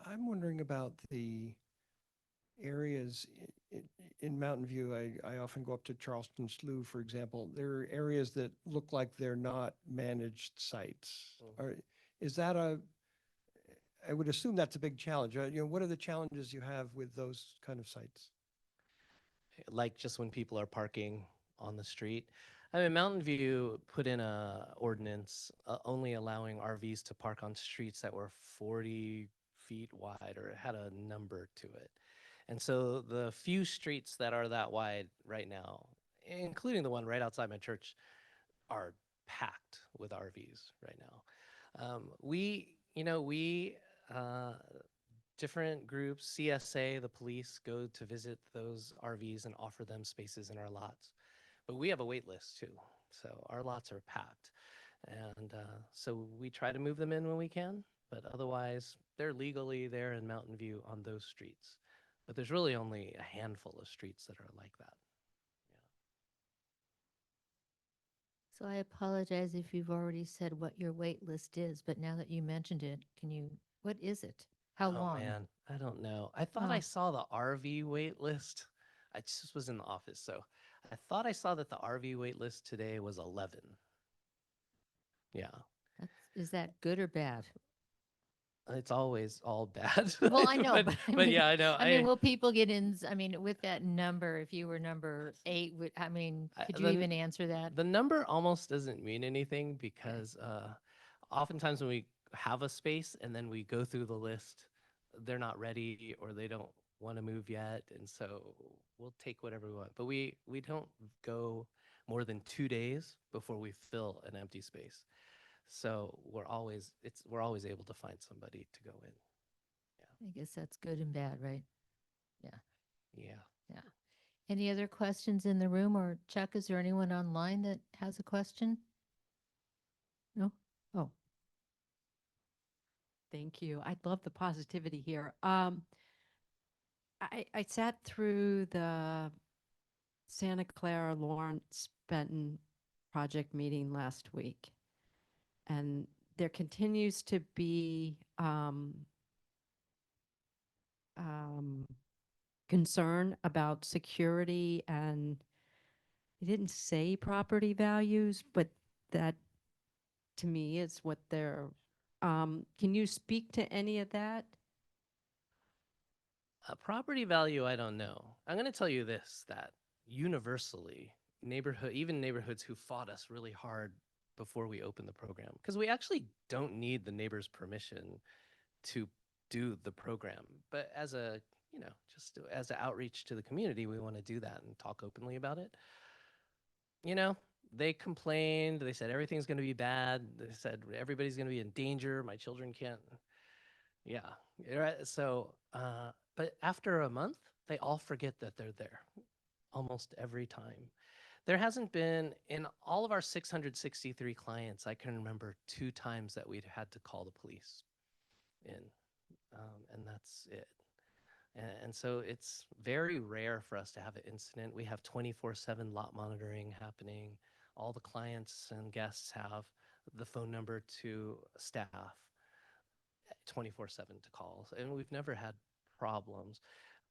I'm wondering about the areas in Mountain View. I often go up to Charleston Slough, for example. There are areas that look like they're not managed sites. Is that I would assume that's a big challenge. What are the challenges you have with those kind of sites? Like just when people are parking on the street. I mean, Mountain View put in a ordinance only allowing RVs to park on streets that were 40 feet wide, or it had a number to it. And so the few streets that are that wide right now, including the one right outside my church, are packed with RVs right now. Different groups, CSA, the police, go to visit those RVs and offer them spaces in our lots. But we have a wait list too. So our lots are packed. And so we try to move them in when we can, but otherwise they're legally there in Mountain View on those streets. But there's really only a handful of streets that are like that. So I apologize if you've already said what your wait list is, but now that you mentioned it, what is it? How Oh, long? man, I don't know. I thought I saw the RV wait list. I just was in the office, so I thought I saw that the RV wait list today was 11. Yeah. Is that good or bad? It's always all bad. Well, I know, but I mean, yeah, I know. will people get in? I mean, with that number, if you were number 8, could you even answer that? The number almost doesn't mean anything because oftentimes when we have a space and then we go through the list, they're not ready or they don't want to move yet, and so we'll take whatever we want. But we don't go more than 2 days before we fill an empty space. So we're always able to find somebody to go in. Yeah. I guess that's good and bad, right? Yeah. Yeah. Yeah. Any other questions in the room, or Chuck, is there anyone online that has a question? No? Oh. Thank you. I love the positivity here. I sat through the Santa Clara Lawrence Benton project meeting last week, and there continues to be concern about security, and he didn't say property values, but that to me is what they're can you speak to any of that? Property value, I don't know. I'm going to tell you this, that universally, even neighborhoods who fought us really hard before we opened the program, because we actually don't need the neighbor's permission to do the program. But as just as an outreach to the community, we want to do that and talk openly about it. They complained. They said everything's going to be bad. They said everybody's going to be in danger. My children can't. Yeah. So, but after a month, they all forget that they're there almost every time. There hasn't been, in all of our 663 clients, I can remember 2 times that we'd had to call the police in, and that's it. And so it's very rare for us to have an incident. We have 24/7 lot monitoring happening. All the clients and guests have the phone number to staff 24/7 to call, and we've never had problems.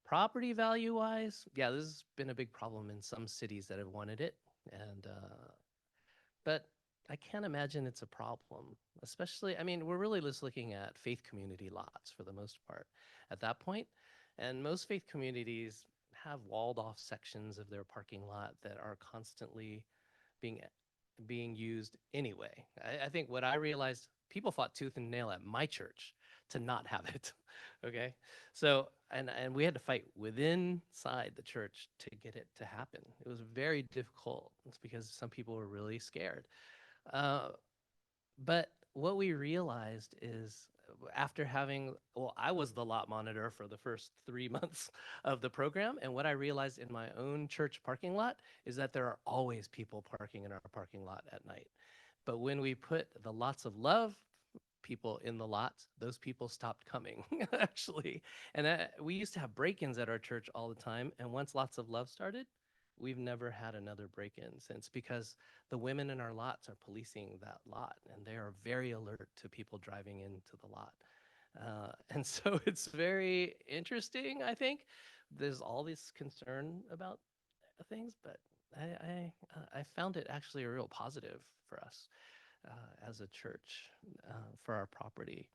Property value wise, yeah, this has been a big problem in some cities that have wanted it, and but I can't imagine it's a problem. Especially, I mean, we're really just looking at faith community lots for the most part at that point, and most faith communities have walled off sections of their parking lot that are constantly being used anyway. I think what I realized, people fought tooth and nail at my church to not have it. Okay, so and we had to fight within inside the church to get it to happen. It was very difficult. It's because some people were really scared. But what we realized is after having, well, I was the lot monitor for the first 3 months of the program. And what I realized in my own church parking lot is that there are always people parking in our parking lot at night. But when we put the lots of love people in the lots, those people stopped coming actually. And we used to have break-ins at our church all the time. And once lots of love started, we've never had another break-in since, because the women in our lots are policing that lot, and they are very alert to people driving into the lot. And so it's very interesting, I think. There's all this concern about things, but I found it actually a real positive for us as a church for our property.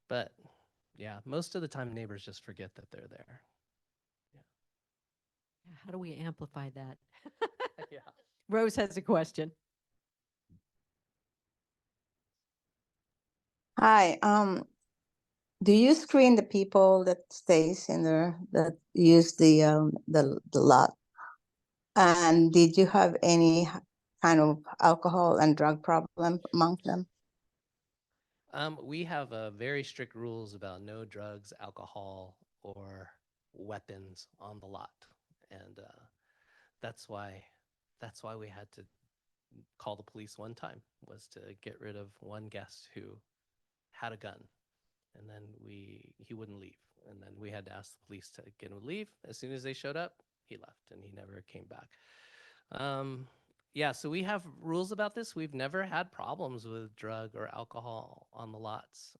But yeah, most of the time neighbors just forget that they're there. How do we amplify that? Yeah. Rose has a question. Hi, do you screen the people that stays in there, that use the lot? And did you have any kind of alcohol and drug problem among them? We have very strict rules about no drugs, alcohol, or weapons on the lot, and that's why we had to call the police one time, was to get rid of one guest who had a gun, and then he wouldn't leave, and then we had to ask the police to get him to leave. As soon as they showed up, he left, and he never came back. Yeah, so we have rules about this. We've never had problems with drug or alcohol on the lots.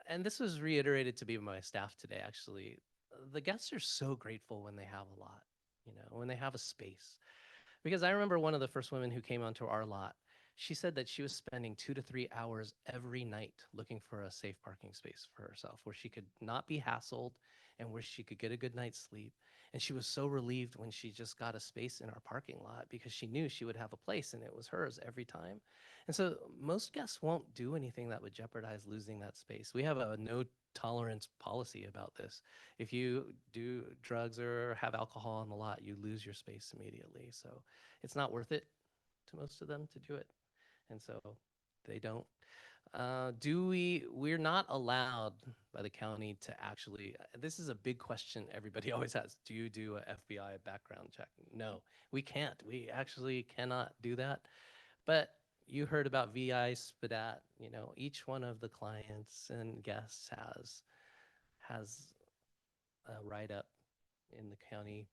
And this was reiterated to me by my staff today, actually. The guests are so grateful when they have a lot, when they have a space. Because I remember one of the first women who came onto our lot, she said that she was spending 2 to 3 hours every night looking for a safe parking space for herself, where she could not be hassled and where she could get a good night's sleep. And she was so relieved when she just got a space in our parking lot, because she knew she would have a place and it was hers every time. And so most guests won't do anything that would jeopardize losing that space. We have a no tolerance policy about this. If you do drugs or have alcohol on the lot, you lose your space immediately. So it's not worth it to most of them to do it. And so they don't. We're not allowed by the county to actually, this is a big question everybody always has. Do you do a FBI background check? No, we can't. We actually cannot do that. But you heard about VI SPDAT, each one of the clients and guests has a write-up in the county.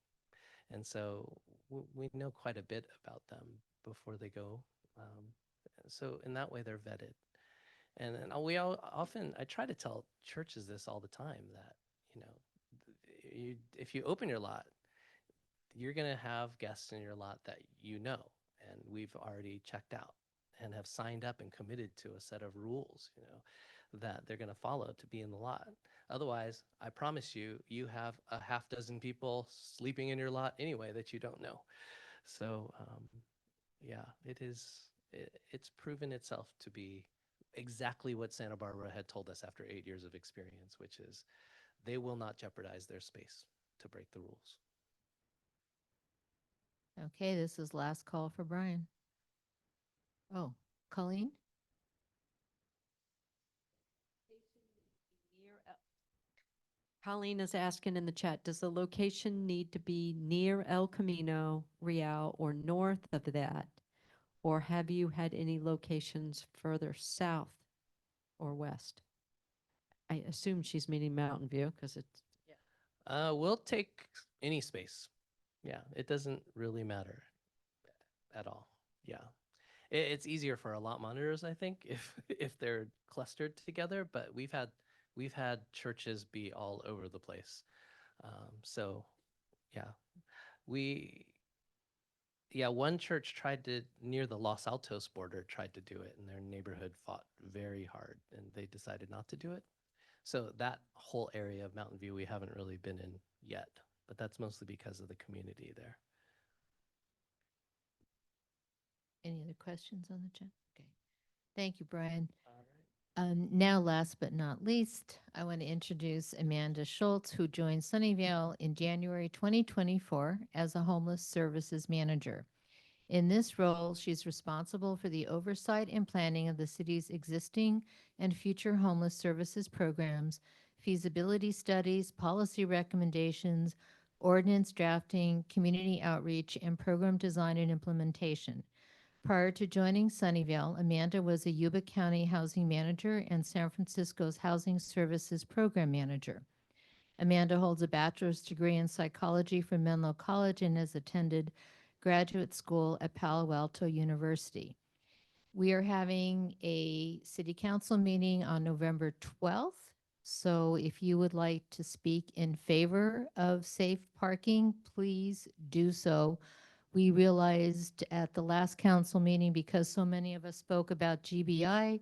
And so we know quite a bit about them before they go. So in that way, they're vetted. And we often, I try to tell churches this all the time, that, if you open your lot, you're going to have guests in your lot that and we've already checked out and have signed up and committed to a set of rules, that they're going to follow to be in the lot. Otherwise, I promise you, you have a half dozen people sleeping in your lot anyway that you don't know. So, yeah, it's proven itself to be exactly what Santa Barbara had told us after 8 years of experience, which is they will not jeopardize their space to break the rules. Okay, this is last call for Brian. Oh, Colleen? Colleen is asking in the chat, does the location need to be near El Camino Real or north of that? Or have you had any locations further south or west? I assume she's meaning Mountain View because it's, We'll take any space. Yeah, it doesn't really matter at all. Yeah. It's easier for our lot monitors, I think, if they're clustered together, but we've had churches be all over the place. So yeah, one church tried to, near the Los Altos border, tried to do it, and their neighborhood fought very hard, and they decided not to do it. So that whole area of Mountain View we haven't really been in yet, but that's mostly because of the community there. Any other questions on the chat? Okay. Thank you, Brian. Now, last but not least, I want to introduce Amanda Sztoltz, who joined Sunnyvale in January 2024 as a homeless services manager. In this role, she's responsible for the oversight and planning of the city's existing and future homeless services programs, feasibility studies, policy recommendations, ordinance drafting, community outreach, and program design and implementation. Prior to joining Sunnyvale, Amanda was a Yuba County housing manager and San Francisco's housing services program manager. Amanda holds a bachelor's degree in psychology from Menlo College and has attended graduate school at Palo Alto University. We are having a city council meeting on November 12th. So if you would like to speak in favor of safe parking, please do so. We realized at the last council meeting, because so many of us spoke about GBI,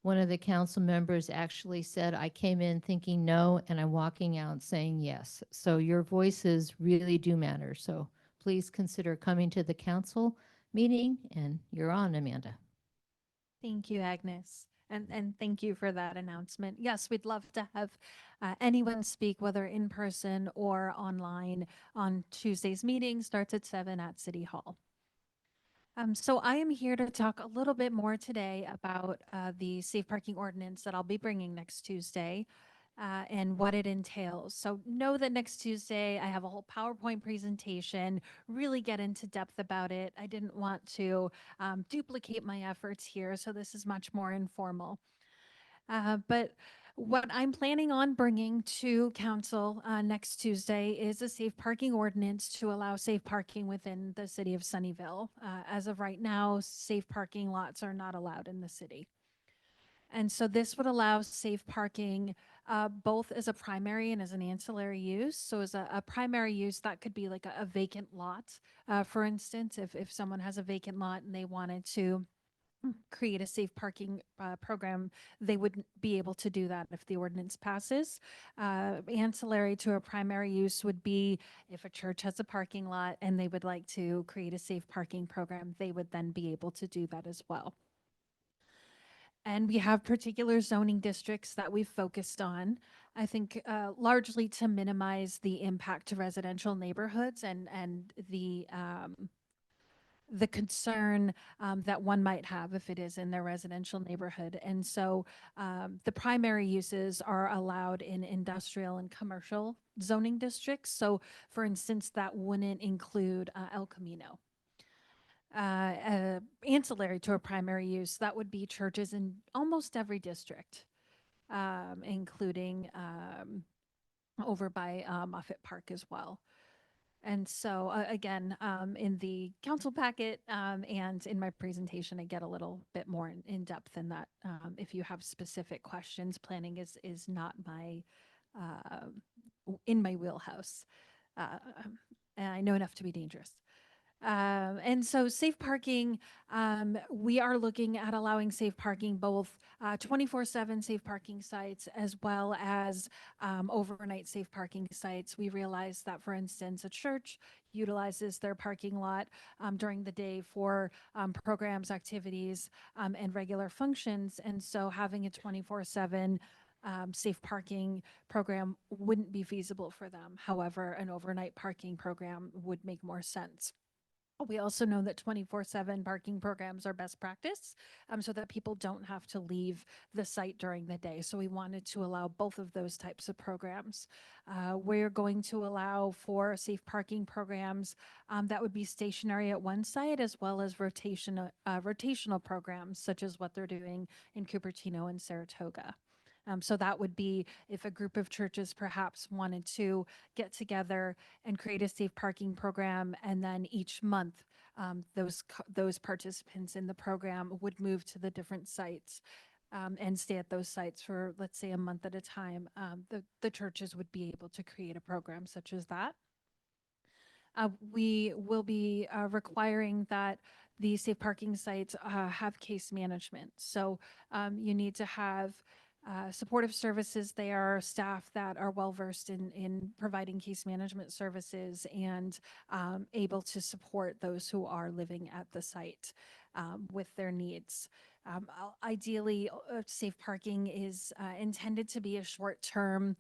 one of the council members actually said, I came in thinking no, and I'm walking out saying yes. So your voices really do matter. So please consider coming to the council meeting, and you're on, Amanda. Thank you, Agnes. And thank you for that announcement. Yes, we'd love to have anyone speak, whether in person or online, on Tuesday's meeting. Starts at 7 at City Hall. So I am here to talk a little bit more today about the safe parking ordinance that I'll be bringing next Tuesday and what it entails. So know that next Tuesday I have a whole PowerPoint presentation, really get into depth about it. I didn't want to duplicate my efforts here, so this is much more informal. But what I'm planning on bringing to council next Tuesday is a safe parking ordinance to allow safe parking within the city of Sunnyvale. As of right now, safe parking lots are not allowed in the city. And so this would allow safe parking both as a primary and as an ancillary use. So as a primary use, that could be like a vacant lot. For instance, if someone has a vacant lot and they wanted to create a safe parking program, they would be able to do that if the ordinance passes. Ancillary to a primary use would be if a church has a parking lot and they would like to create a safe parking program, they would then be able to do that as well. And we have particular zoning districts that we've focused on, I think largely to minimize the impact to residential neighborhoods and the concern that one might have if it is in their residential neighborhood. And so the primary uses are allowed in industrial and commercial zoning districts. So for instance, that wouldn't include El Camino. Ancillary to a primary use, that would be churches in almost every district, including over by Moffett Park as well. And so again, in the council packet and in my presentation, I get a little bit more in depth in that. If you have specific questions, planning is not my in my wheelhouse. And I know enough to be dangerous. And so safe parking, we are looking at allowing safe parking, both 24/7 safe parking sites as well as overnight safe parking sites. We realize that, for instance, a church utilizes their parking lot during the day for programs, activities, and regular functions. And so having a 24/7 safe parking program wouldn't be feasible for them. However, an overnight parking program would make more sense. We also know that 24/7 parking programs are best practice, so that people don't have to leave the site during the day. So we wanted to allow both of those types of programs. We're going to allow for safe parking programs that would be stationary at one site, as well as rotational programs, such as what they're doing in Cupertino and Saratoga. So that would be if a group of churches perhaps wanted to get together and create a safe parking program, and then each month those participants in the program would move to the different sites and stay at those sites for, let's say, a month at a time. The churches would be able to create a program such as that. We will be requiring that the safe parking sites have case management. So you need to have supportive services there, staff that are well-versed in providing case management services and able to support those who are living at the site with their needs. Ideally, safe parking is intended to be a short-term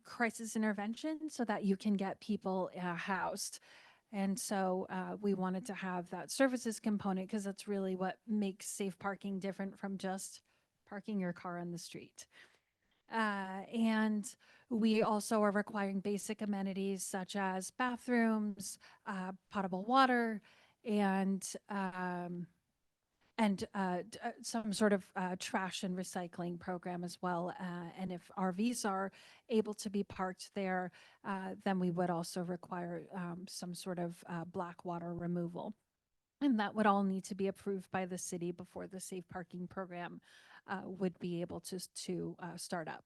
crisis intervention so that you can get people housed. And so we wanted to have that services component because that's really what makes safe parking different from just parking your car on the street. And we also are requiring basic amenities such as bathrooms, potable water, and some sort of trash and recycling program as well. And if RVs are able to be parked there, then we would also require some sort of black water removal. And that would all need to be approved by the city before the safe parking program would be able to start up.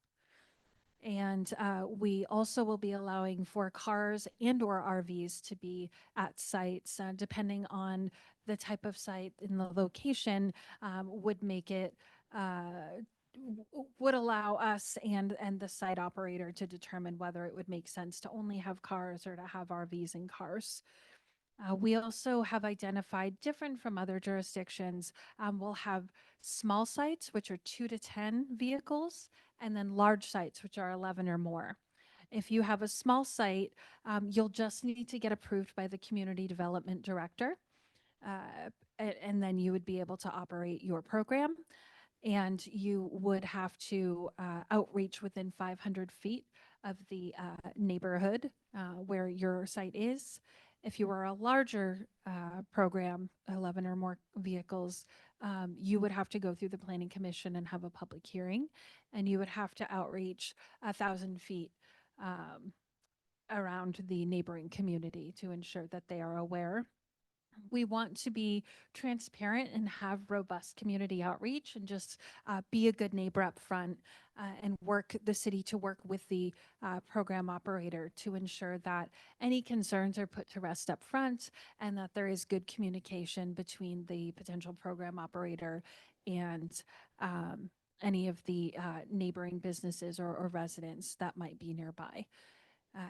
And we also will be allowing for cars and or RVs to be at sites, depending on the type of site and the location, would make it, would allow us and the site operator to determine whether it would make sense to only have cars or to have RVs and cars. We also have identified, different from other jurisdictions, we'll have small sites, which are 2 to 10 vehicles, and then large sites, which are 11 or more. If you have a small site, you'll just need to get approved by the community development director, and then you would be able to operate your program. And you would have to outreach within 500 feet of the neighborhood where your site is. If you were a larger program, 11 or more vehicles, you would have to go through the Planning Commission and have a public hearing, and you would have to outreach 1,000 feet around the neighboring community to ensure that they are aware. We want to be transparent and have robust community outreach and just be a good neighbor up front and work the city to work with the program operator to ensure that any concerns are put to rest up front and that there is good communication between the potential program operator and any of the neighboring businesses or residents that might be nearby.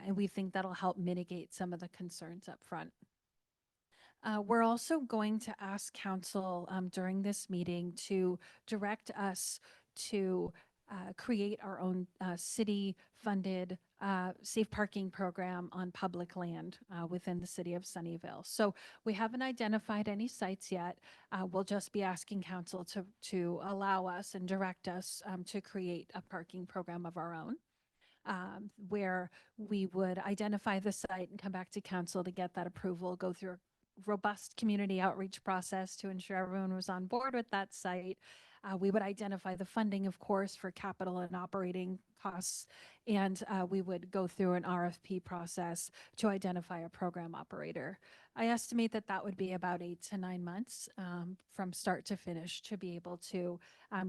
And we think that'll help mitigate some of the concerns up front. We're also going to ask council during this meeting to direct us to create our own city-funded safe parking program on public land within the city of Sunnyvale. So we haven't identified any sites yet. We'll just be asking council to allow us and direct us to create a parking program of our own. Where we would identify the site and come back to council to get that approval, go through a robust community outreach process to ensure everyone was on board with that site. We would identify the funding, of course, for capital and operating costs, and we would go through an RFP process to identify a program operator. I estimate that that would be about 8 to 9 months from start to finish to be able to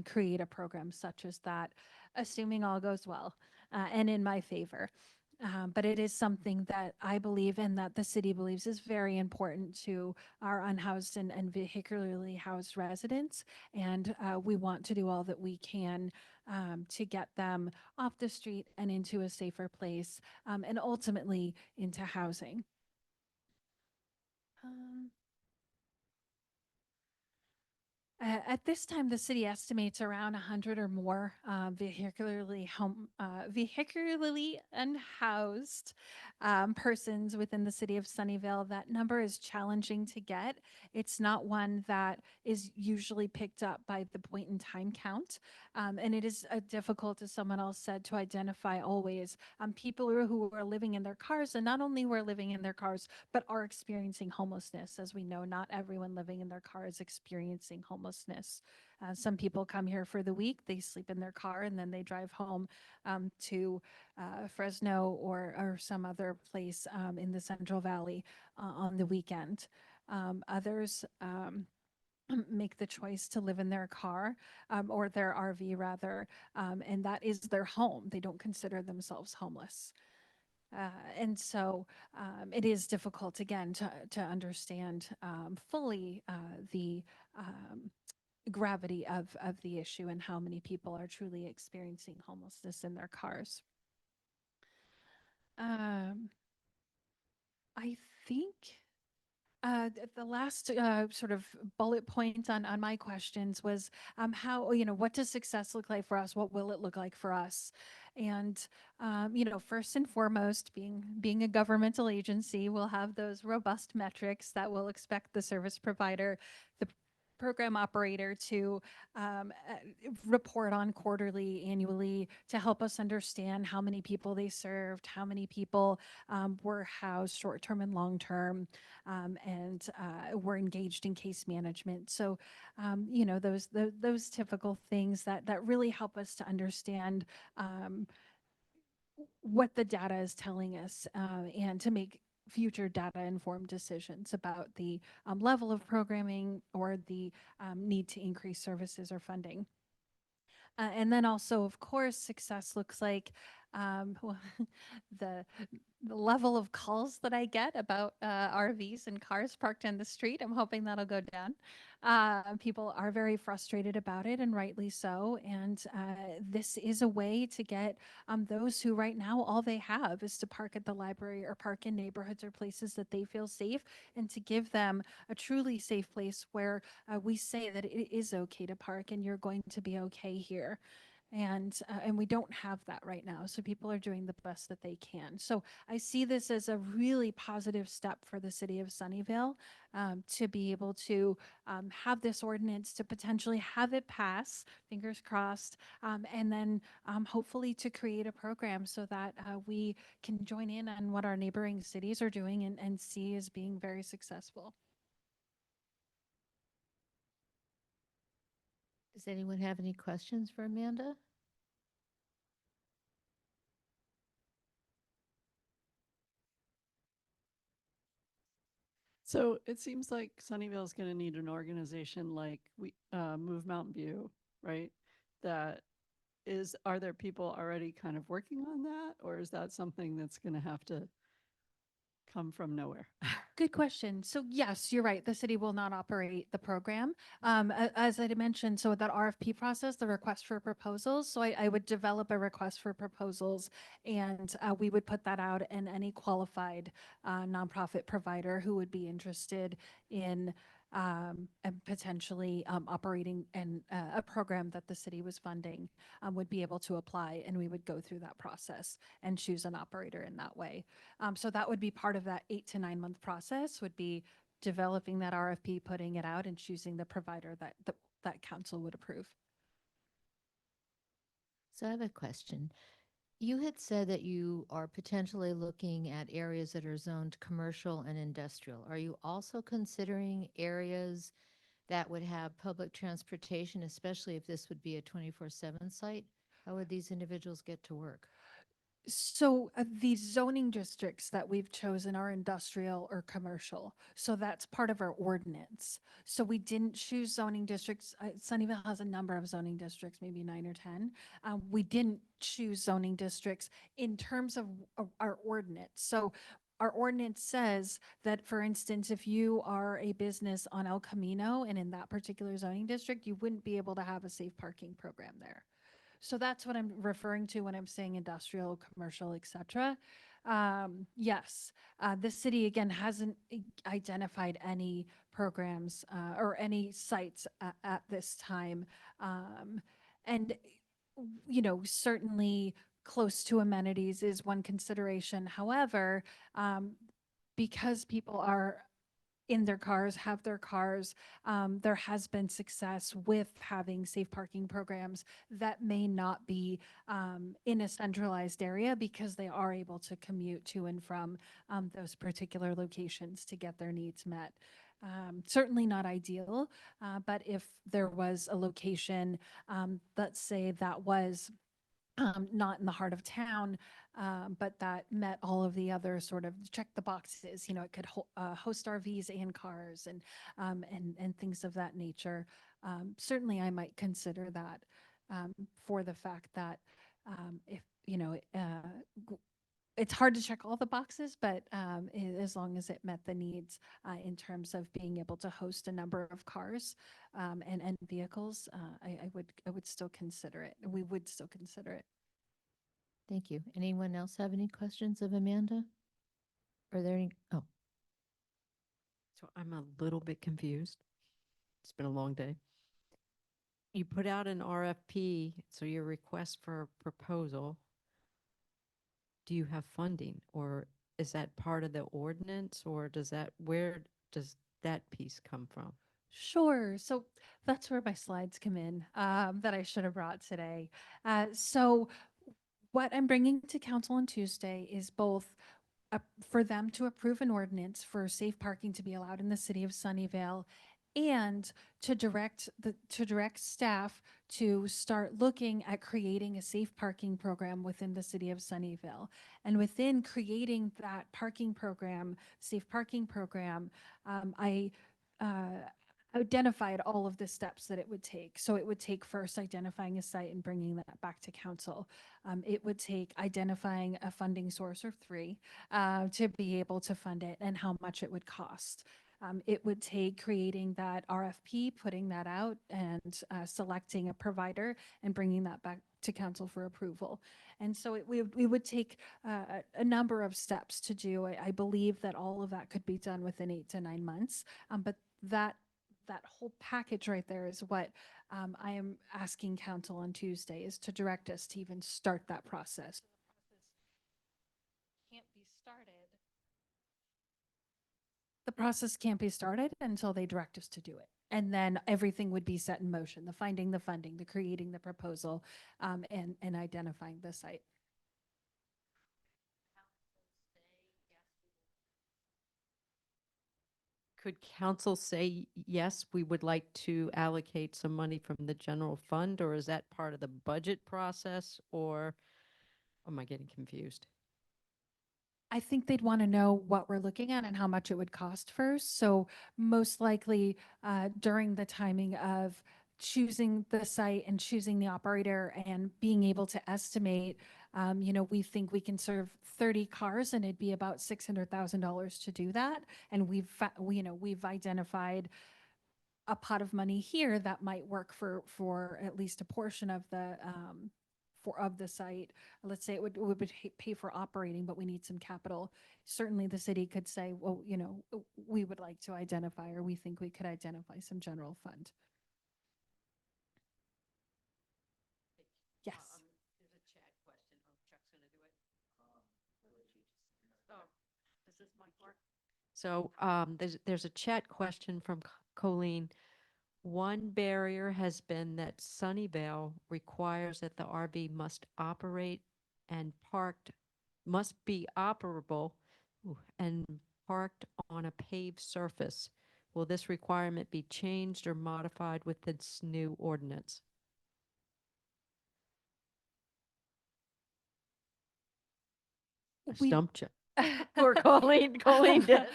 create a program such as that, assuming all goes well and in my favor. But it is something that I believe and that the city believes is very important to our unhoused and vehicularly housed residents. And we want to do all that we can to get them off the street and into a safer place and ultimately into housing. At this time, the city estimates around 100 or more vehicularly unhoused persons within the city of Sunnyvale. That number is challenging to get. It's not one that is usually picked up by the point in time count. And it is difficult, as someone else said, to identify always people who are living in their cars, and not only who are living in their cars, but are experiencing homelessness. As we know, not everyone living in their car is experiencing homelessness. Some people come here for the week, they sleep in their car, and then they drive home to Fresno or some other place in the Central Valley on the weekend. Others make the choice to live in their car or their RV rather, and that is their home. They don't consider themselves homeless. And so it is difficult again to understand fully the gravity of the issue and how many people are truly experiencing homelessness in their cars. I think the last sort of bullet point on my questions was how, what does success look like for us? What will it look like for us? And, first and foremost, being a governmental agency, we'll have those robust metrics that will expect the service provider, the program operator to report on quarterly, annually, to help us understand how many people they served, how many people were housed short-term and long-term, and were engaged in case management. So, those typical things that really help us to understand what the data is telling us and to make future data informed decisions about the level of programming or the need to increase services or funding. And then also, of course, success looks like well, the level of calls that I get about RVs and cars parked in the street. I'm hoping that'll go down. People are very frustrated about it, and rightly so. And this is a way to get those who right now all they have is to park at the library or park in neighborhoods or places that they feel safe, and to give them a truly safe place where we say that it is okay to park and you're going to be okay here. And we don't have that right now, so people are doing the best that they can. So I see this as a really positive step for the city of Sunnyvale to be able to have this ordinance, to potentially have it pass, fingers crossed, and then hopefully to create a program so that we can join in on what our neighboring cities are doing and see as being very successful. Does anyone have any questions for Amanda? So it seems like Sunnyvale is going to need an organization like Move Mountain View, right? Are there people already kind of working on that, or is that something that's going to have to come from nowhere? Good question. So yes, you're right. The city will not operate the program. As I mentioned, so that RFP process, the request for proposals. So I would develop a request for proposals, and we would put that out, and any qualified nonprofit provider who would be interested in and potentially operating a program that the city was funding would be able to apply, and we would go through that process and choose an operator in that way. So that would be part of that 8 to 9 month process, would be developing that RFP, putting it out, and choosing the provider that council would approve. So I have a question. You had said that you are potentially looking at areas that are zoned commercial and industrial. Are you also considering areas that would have public transportation, especially if this would be a 24/7 site? How would these individuals get to work? So the zoning districts that we've chosen are industrial or commercial. So that's part of our ordinance. So we didn't choose zoning districts. Sunnyvale has a number of zoning districts, maybe 9 or 10. We didn't choose zoning districts in terms of our ordinance. So our ordinance says that, for instance, if you are a business on El Camino and in that particular zoning district, you wouldn't be able to have a safe parking program there. So that's what I'm referring to when I'm saying industrial, commercial, et cetera. Yes, the city again hasn't identified any programs or any sites at this time. And, certainly close to amenities is one consideration. However, because people are in their cars, have their cars. There has been success with having safe parking programs that may not be in a centralized area because they are able to commute to and from those particular locations to get their needs met. Certainly not ideal, but if there was a location, let's say that was not in the heart of town, but that met all of the other sort of check the boxes. It could host RVs and cars and things of that nature. Certainly, I might consider that for the fact that if it's hard to check all the boxes, but as long as it met the needs in terms of being able to host a number of cars and vehicles, I would still consider it. We would still consider it. Thank you. Anyone else have any questions of Amanda? Are there any? Oh, So I'm a little bit confused. It's been a long day. You put out an RFP, so your request for a proposal. Do you have funding, or is that part of the ordinance, or where does that piece come from? Sure. So that's where my slides come in that I should have brought today. So what I'm bringing to council on Tuesday is both for them to approve an ordinance for safe parking to be allowed in the city of Sunnyvale, and to direct staff to start looking at creating a safe parking program within the city of Sunnyvale. And within creating that parking program, safe parking program, I identified all of the steps that it would take. So it would take first identifying a site and bringing that back to council. It would take identifying a funding source or three to be able to fund it and how much it would cost. It would take creating that RFP, putting that out, and selecting a provider and bringing that back to council for approval. And so we would take a number of steps to do. I believe that all of that could be done within 8 to 9 months. But that whole package right there is what I am asking council on Tuesday, is to direct us to even start that process. The process can't be started until they direct us to do it. And then everything would be set in motion, the finding the funding, the creating the proposal, and identifying the site. Could council say, yes, we would like to allocate some money from the general fund, or is that part of the budget process, or am I getting confused? I think they'd want to know what we're looking at and how much it would cost first. So most likely during the timing of choosing the site and choosing the operator and being able to estimate, we think we can serve 30 cars and it'd be about $600,000 to do that. And we've identified a pot of money here that might work for at least a portion of the site. Let's say it would pay for operating, but we need some capital. Certainly the city could say, well, we would like to identify, or we think we could identify some general fund. Yes. There's a chat question. Oh, Chuck's going to do it. Oh, is this my part? So there's a chat question from Colleen. One barrier has been that Sunnyvale requires that the RV must be operable and parked on a paved surface. Will this requirement be changed or modified with this new ordinance? I stumped you. Or Colleen did.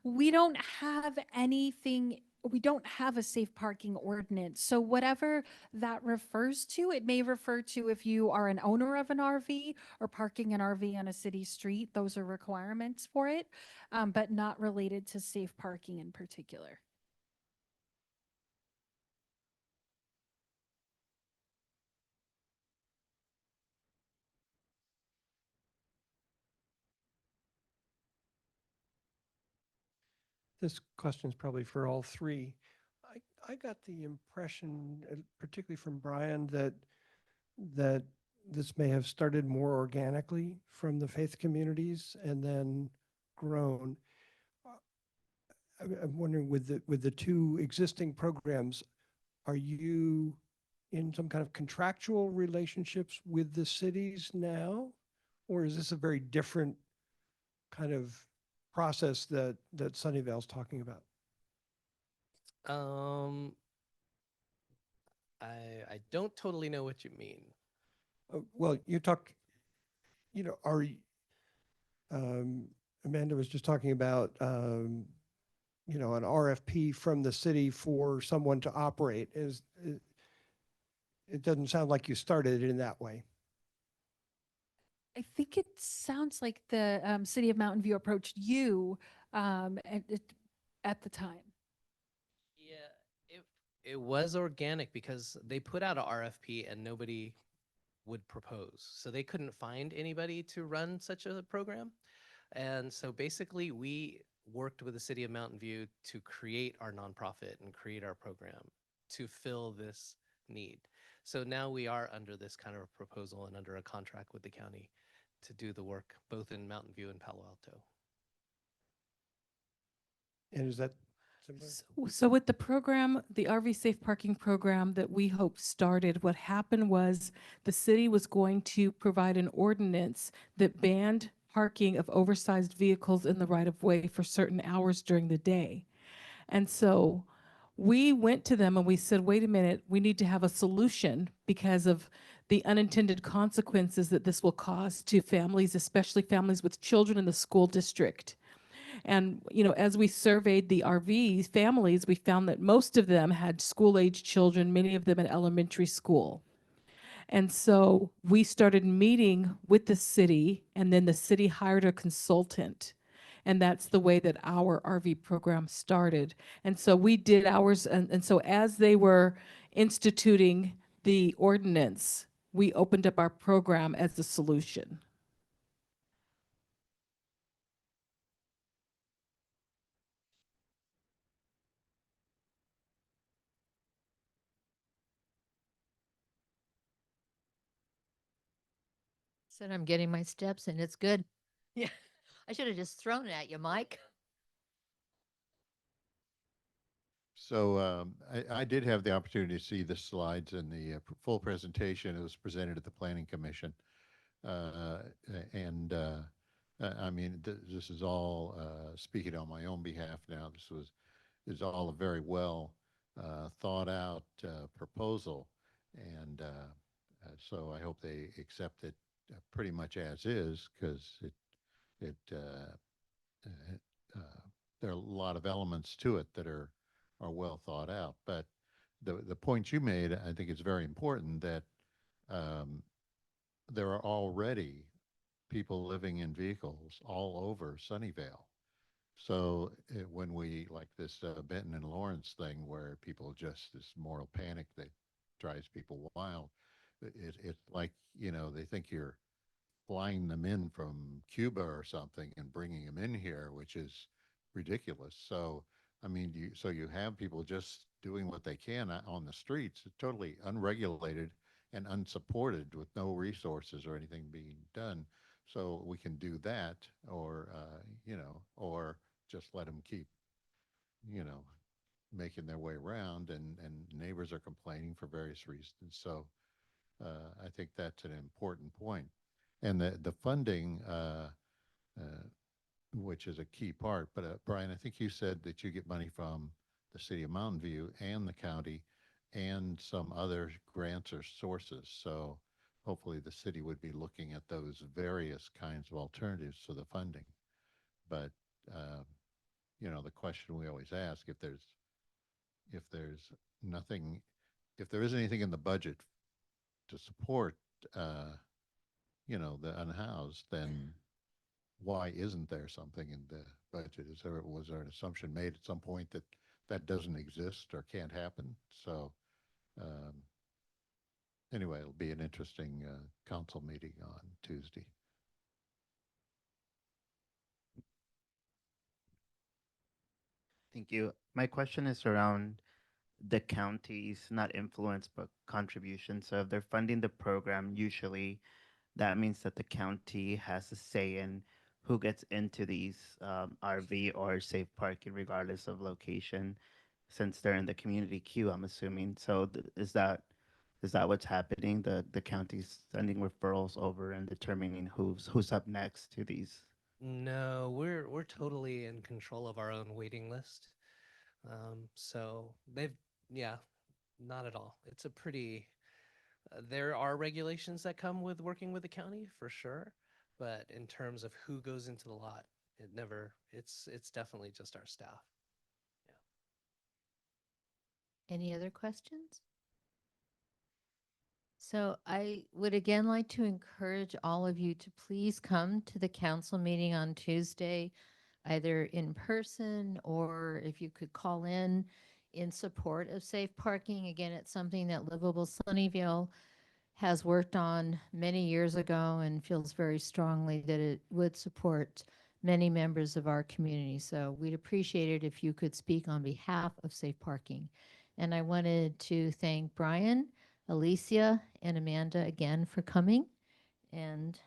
We don't have anything. We don't have a safe parking ordinance. So whatever that refers to, it may refer to if you are an owner of an RV or parking an RV on a city street. Those are requirements for it, but not related to safe parking in particular. this question is probably for all three. I got the impression, particularly from Brian, that this may have started more organically from the faith communities and then grown. I'm wondering, with the two existing programs, are you in some kind of contractual relationships with the cities now? Or is this a very different kind of process that Sunnyvale's talking about? I don't totally know what you mean. Well, you talk, are Amanda was just talking about, an RFP from the city for someone to operate. It doesn't sound like you started it in that way. I think it sounds like the city of Mountain View approached you at the time. Yeah, it was organic because they put out a RFP and nobody would propose. So they couldn't find anybody to run such a program. And so basically we worked with the city of Mountain View to create our nonprofit and create our program to fill this need. So now we are under this kind of a proposal and under a contract with the county to do the work both in Mountain View and Palo Alto. And is that similar? So with the program, the RV Safe Parking program that WeHOPE started, what happened was the city was going to provide an ordinance that banned parking of oversized vehicles in the right-of-way for certain hours during the day. And so we went to them and we said, wait a minute, we need to have a solution because of the unintended consequences that this will cause to families, especially families with children in the school district. And, as we surveyed the RV families, we found that most of them had school-age children, many of them in elementary school. And so we started meeting with the city, and then the city hired a consultant. And that's the way that our RV program started. And so we did ours. And so as they were instituting the ordinance, we opened up our program as a solution. Said I'm getting my steps and it's good. Yeah. I should have just thrown it at you, Mike. So I did have the opportunity to see the slides and the full presentation. It was presented at the Planning Commission. And I mean, this is all speaking on my own behalf now. Is all a very well thought out proposal. And so I hope they accept it pretty much as is, because there are a lot of elements to it that are well thought out. But the point you made, I think, is very important, that there are already people living in vehicles all over Sunnyvale. So when we, like this Benton and Lawrence thing, where people just, this moral panic that drives people wild, it's like, they think you're flying them in from Cuba or something and bringing them in here, which is ridiculous. So, I mean, you have people just doing what they can on the streets, totally unregulated and unsupported, with no resources or anything being done. So we can do that, or or just let them keep, making their way around, and neighbors are complaining for various reasons. So I think that's an important point. And the funding, which is a key part. But Brian, I think you said that you get money from the city of Mountain View and the county and some other grants or sources. So hopefully the city would be looking at those various kinds of alternatives for the funding. But the question we always ask, if there's nothing, if there isn't anything in the budget to support the unhoused, then why isn't there something in the budget? Was there an assumption made at some point that that doesn't exist or can't happen? So anyway, it'll be an interesting council meeting on Tuesday. Thank you. My question is around the county's not influence but contribution. So if they're funding the program, usually that means that the county has a say in who gets into these RV or safe parking, regardless of location, since they're in the community queue. I'm assuming. So is that what's happening? The county's sending referrals over and determining who's up next to these. No, we're totally in control of our own waiting list. So they've, yeah, not at all. It's a pretty, there are regulations that come with working with the county for sure, but in terms of who goes into the lot, it's definitely just our staff. Any other questions? So I would again like to encourage all of you to please come to the council meeting on Tuesday, either in person or if you could call in support of safe parking. Again, it's something that Livable Sunnyvale has worked on many years ago and feels very strongly that it would support many members of our community. So we'd appreciate it if you could speak on behalf of safe parking. And I wanted to thank Brian, Alicia, and Amanda again for coming. And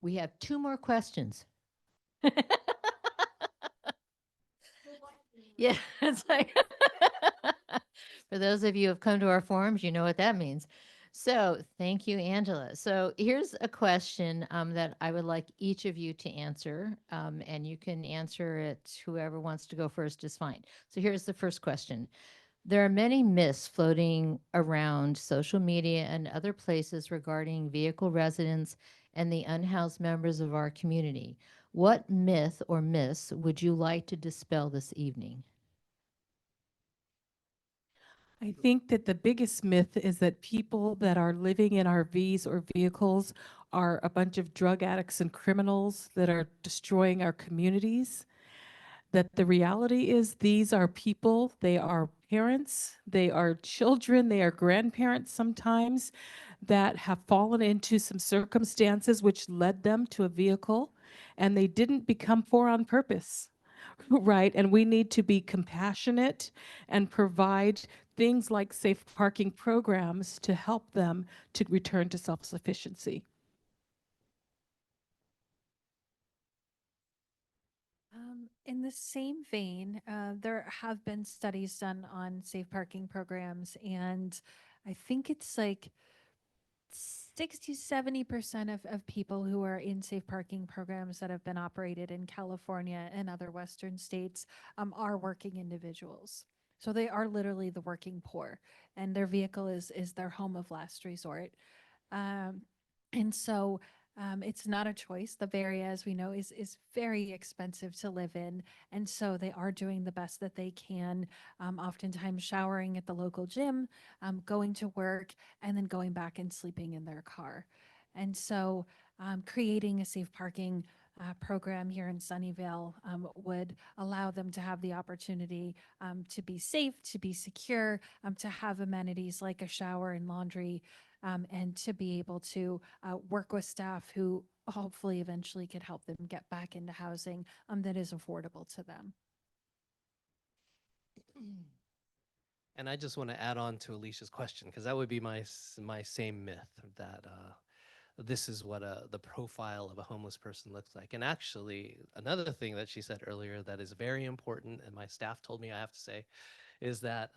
we have 2 more questions. Yeah, it's like for those of you who have come to our forums, you know what that means. So thank you, Angela. So here's a question that I would like each of you to answer, and you can answer it. Whoever wants to go first is fine. So here's the first question. There are many myths floating around social media and other places regarding vehicle residents and the unhoused members of our community. What myth or myths would you like to dispel this evening? I think that the biggest myth is that people that are living in RVs or vehicles are a bunch of drug addicts and criminals that are destroying our communities. That the reality is these are people, they are parents, they are children, they are grandparents sometimes that have fallen into some circumstances which led them to a vehicle, and they didn't become poor on purpose. Right. And we need to be compassionate and provide things like safe parking programs to help them to return to self-sufficiency. In the same vein, there have been studies done on safe parking programs, and I think it's like 60-70% of people who are in safe parking programs that have been operated in California and other Western states are working individuals. So they are literally the working poor, and their vehicle is their home of last resort. Um, and so it's not a choice. The Bay Area, as we know, is very expensive to live in. And so they are doing the best that they can, oftentimes showering at the local gym, going to work, and then going back and sleeping in their car. And so creating a safe parking program here in Sunnyvale would allow them to have the opportunity to be safe, to be secure, to have amenities like a shower and laundry, and to be able to work with staff who hopefully eventually could help them get back into housing that is affordable to them. And I just want to add on to Alicia's question, because that would be my same myth that this is what the profile of a homeless person looks like. And actually, another thing that she said earlier that is very important, and my staff told me I have to say, is that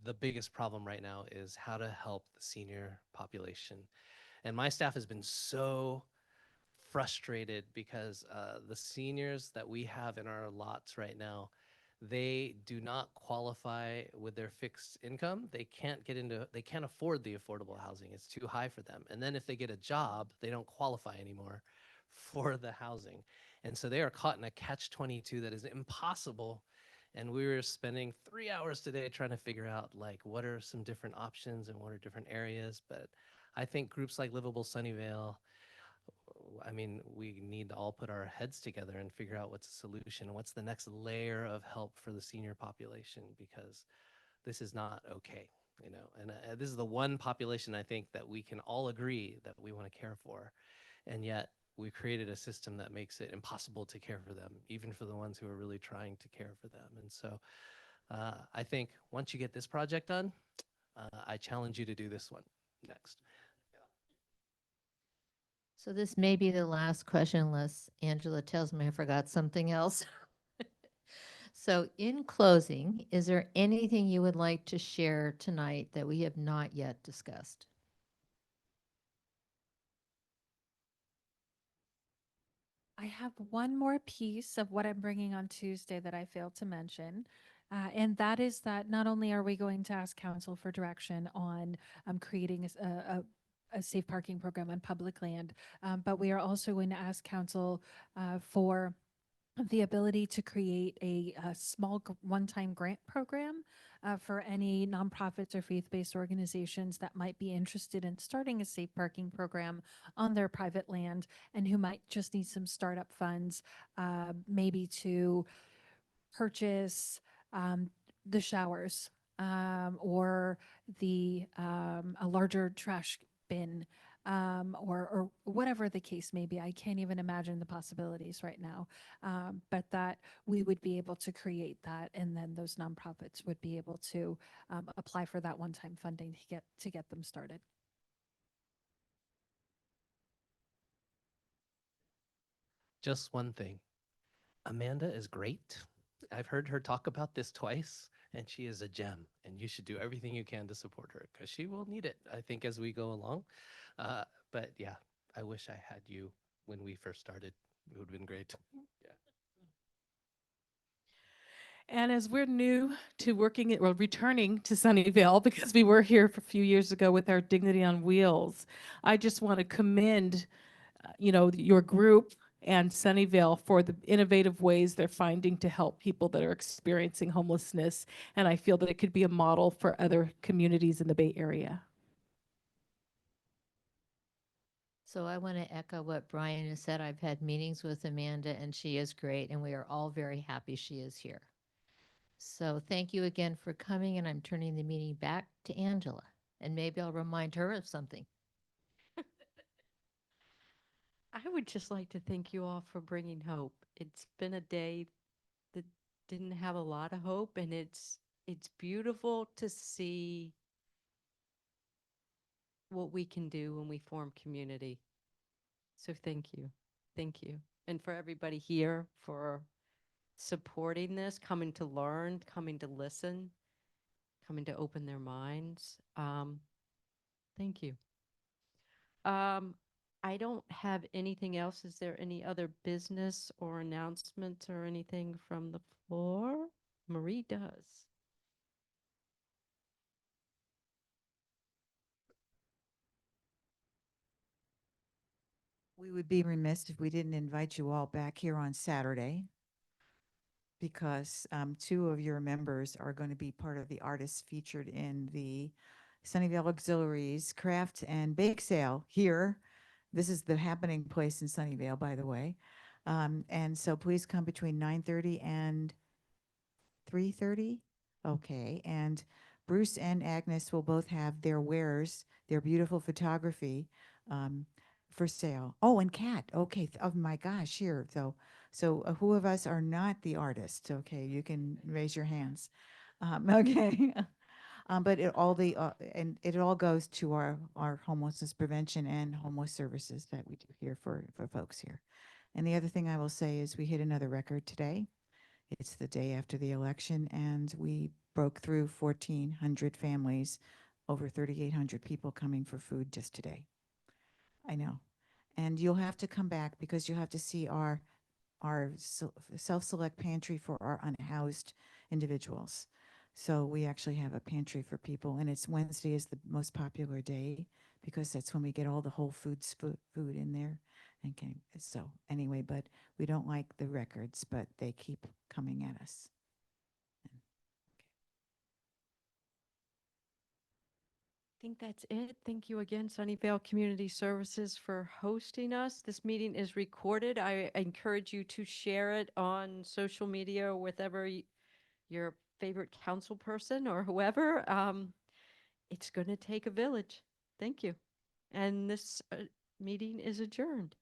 the biggest problem right now is how to help the senior population. And my staff has been so frustrated because the seniors that we have in our lots right now, they do not qualify with their fixed income. They can't afford the affordable housing. It's too high for them. And then if they get a job, they don't qualify anymore for the housing. And so they are caught in a catch-22 that is impossible. And we were spending 3 hours today trying to figure out like what are some different options and what are different areas. But I think groups like Livable Sunnyvale, I mean, we need to all put our heads together and figure out what's the solution, what's the next layer of help for the senior population, because this is not okay, you know. And this is the one population I think that we can all agree that we want to care for, and yet we created a system that makes it impossible to care for them, even for the ones who are really trying to care for them. And so I think once you get this project done, I challenge you to do this one next. So this may be the last question unless Angela tells me I forgot something else. So in closing, is there anything you would like to share tonight that we have not yet discussed? I have one more piece of what I'm bringing on Tuesday that I failed to mention. And that is that not only are we going to ask council for direction on creating a safe parking program on public land, but we are also going to ask council for the ability to create a small one-time grant program for any nonprofits or faith-based organizations that might be interested in starting a safe parking program on their private land and who might just need some startup funds, maybe to purchase the showers or a larger trash bin, or whatever the case may be. I can't even imagine the possibilities right now. But that we would be able to create that, and then those nonprofits would be able to apply for that one-time funding to get them started. Just one thing. Amanda is great. I've heard her talk about this twice, and she is a gem, and you should do everything you can to support her because she will need it, I think, as we go along. But yeah, I wish I had you when we first started. It would have been great. Yeah. And as we're new to returning to Sunnyvale, because we were here for a few years ago with our Dignity on Wheels, I just want to commend, your group and Sunnyvale for the innovative ways they're finding to help people that are experiencing homelessness. And I feel that it could be a model for other communities in the Bay Area. So I want to echo what Brian has said. I've had meetings with Amanda and she is great, and we are all very happy she is here. So thank you again for coming, and I'm turning the meeting back to Angela, and maybe I'll remind her of something. I would just like to thank you all for bringing hope. It's been a day that didn't have a lot of hope, and it's beautiful to see what we can do when we form community. So thank you. Thank you. And for everybody here for supporting this, coming to learn, coming to listen, coming to open their minds. Thank you. I don't have anything else. Is there any other business or announcements or anything from the floor? Marie does. We would be remiss if we didn't invite you all back here on Saturday, because two of your members are going to be part of the artists featured in the Sunnyvale Auxiliaries Craft and Bake Sale here. This is the happening place in Sunnyvale, by the way. And so please come between 9:30 and 3:30. Okay. And Bruce and Agnes will both have their wares, their beautiful photography for sale. Oh, and Kat. Okay. Oh my gosh, here. So who of us are not the artists? Okay, you can raise your hands. Okay. But it all goes to our homelessness prevention and homeless services that we do here for folks here. And the other thing I will say is we hit another record today. It's the day after the election, and we broke through 1,400 families, over 3,800 people coming for food just today. I know. And you'll have to come back because you'll have to see our self-select pantry for our unhoused individuals. So we actually have a pantry for people, and it's Wednesday is the most popular day because that's when we get all the Whole Foods food in there. So anyway, but we don't like the records, but they keep coming at us. I think that's it. Thank you again, Sunnyvale Community Services, for hosting us. This meeting is recorded. I encourage you to share it on social media or with your favorite council person or whoever. It's going to take a village. Thank you. And this meeting is adjourned.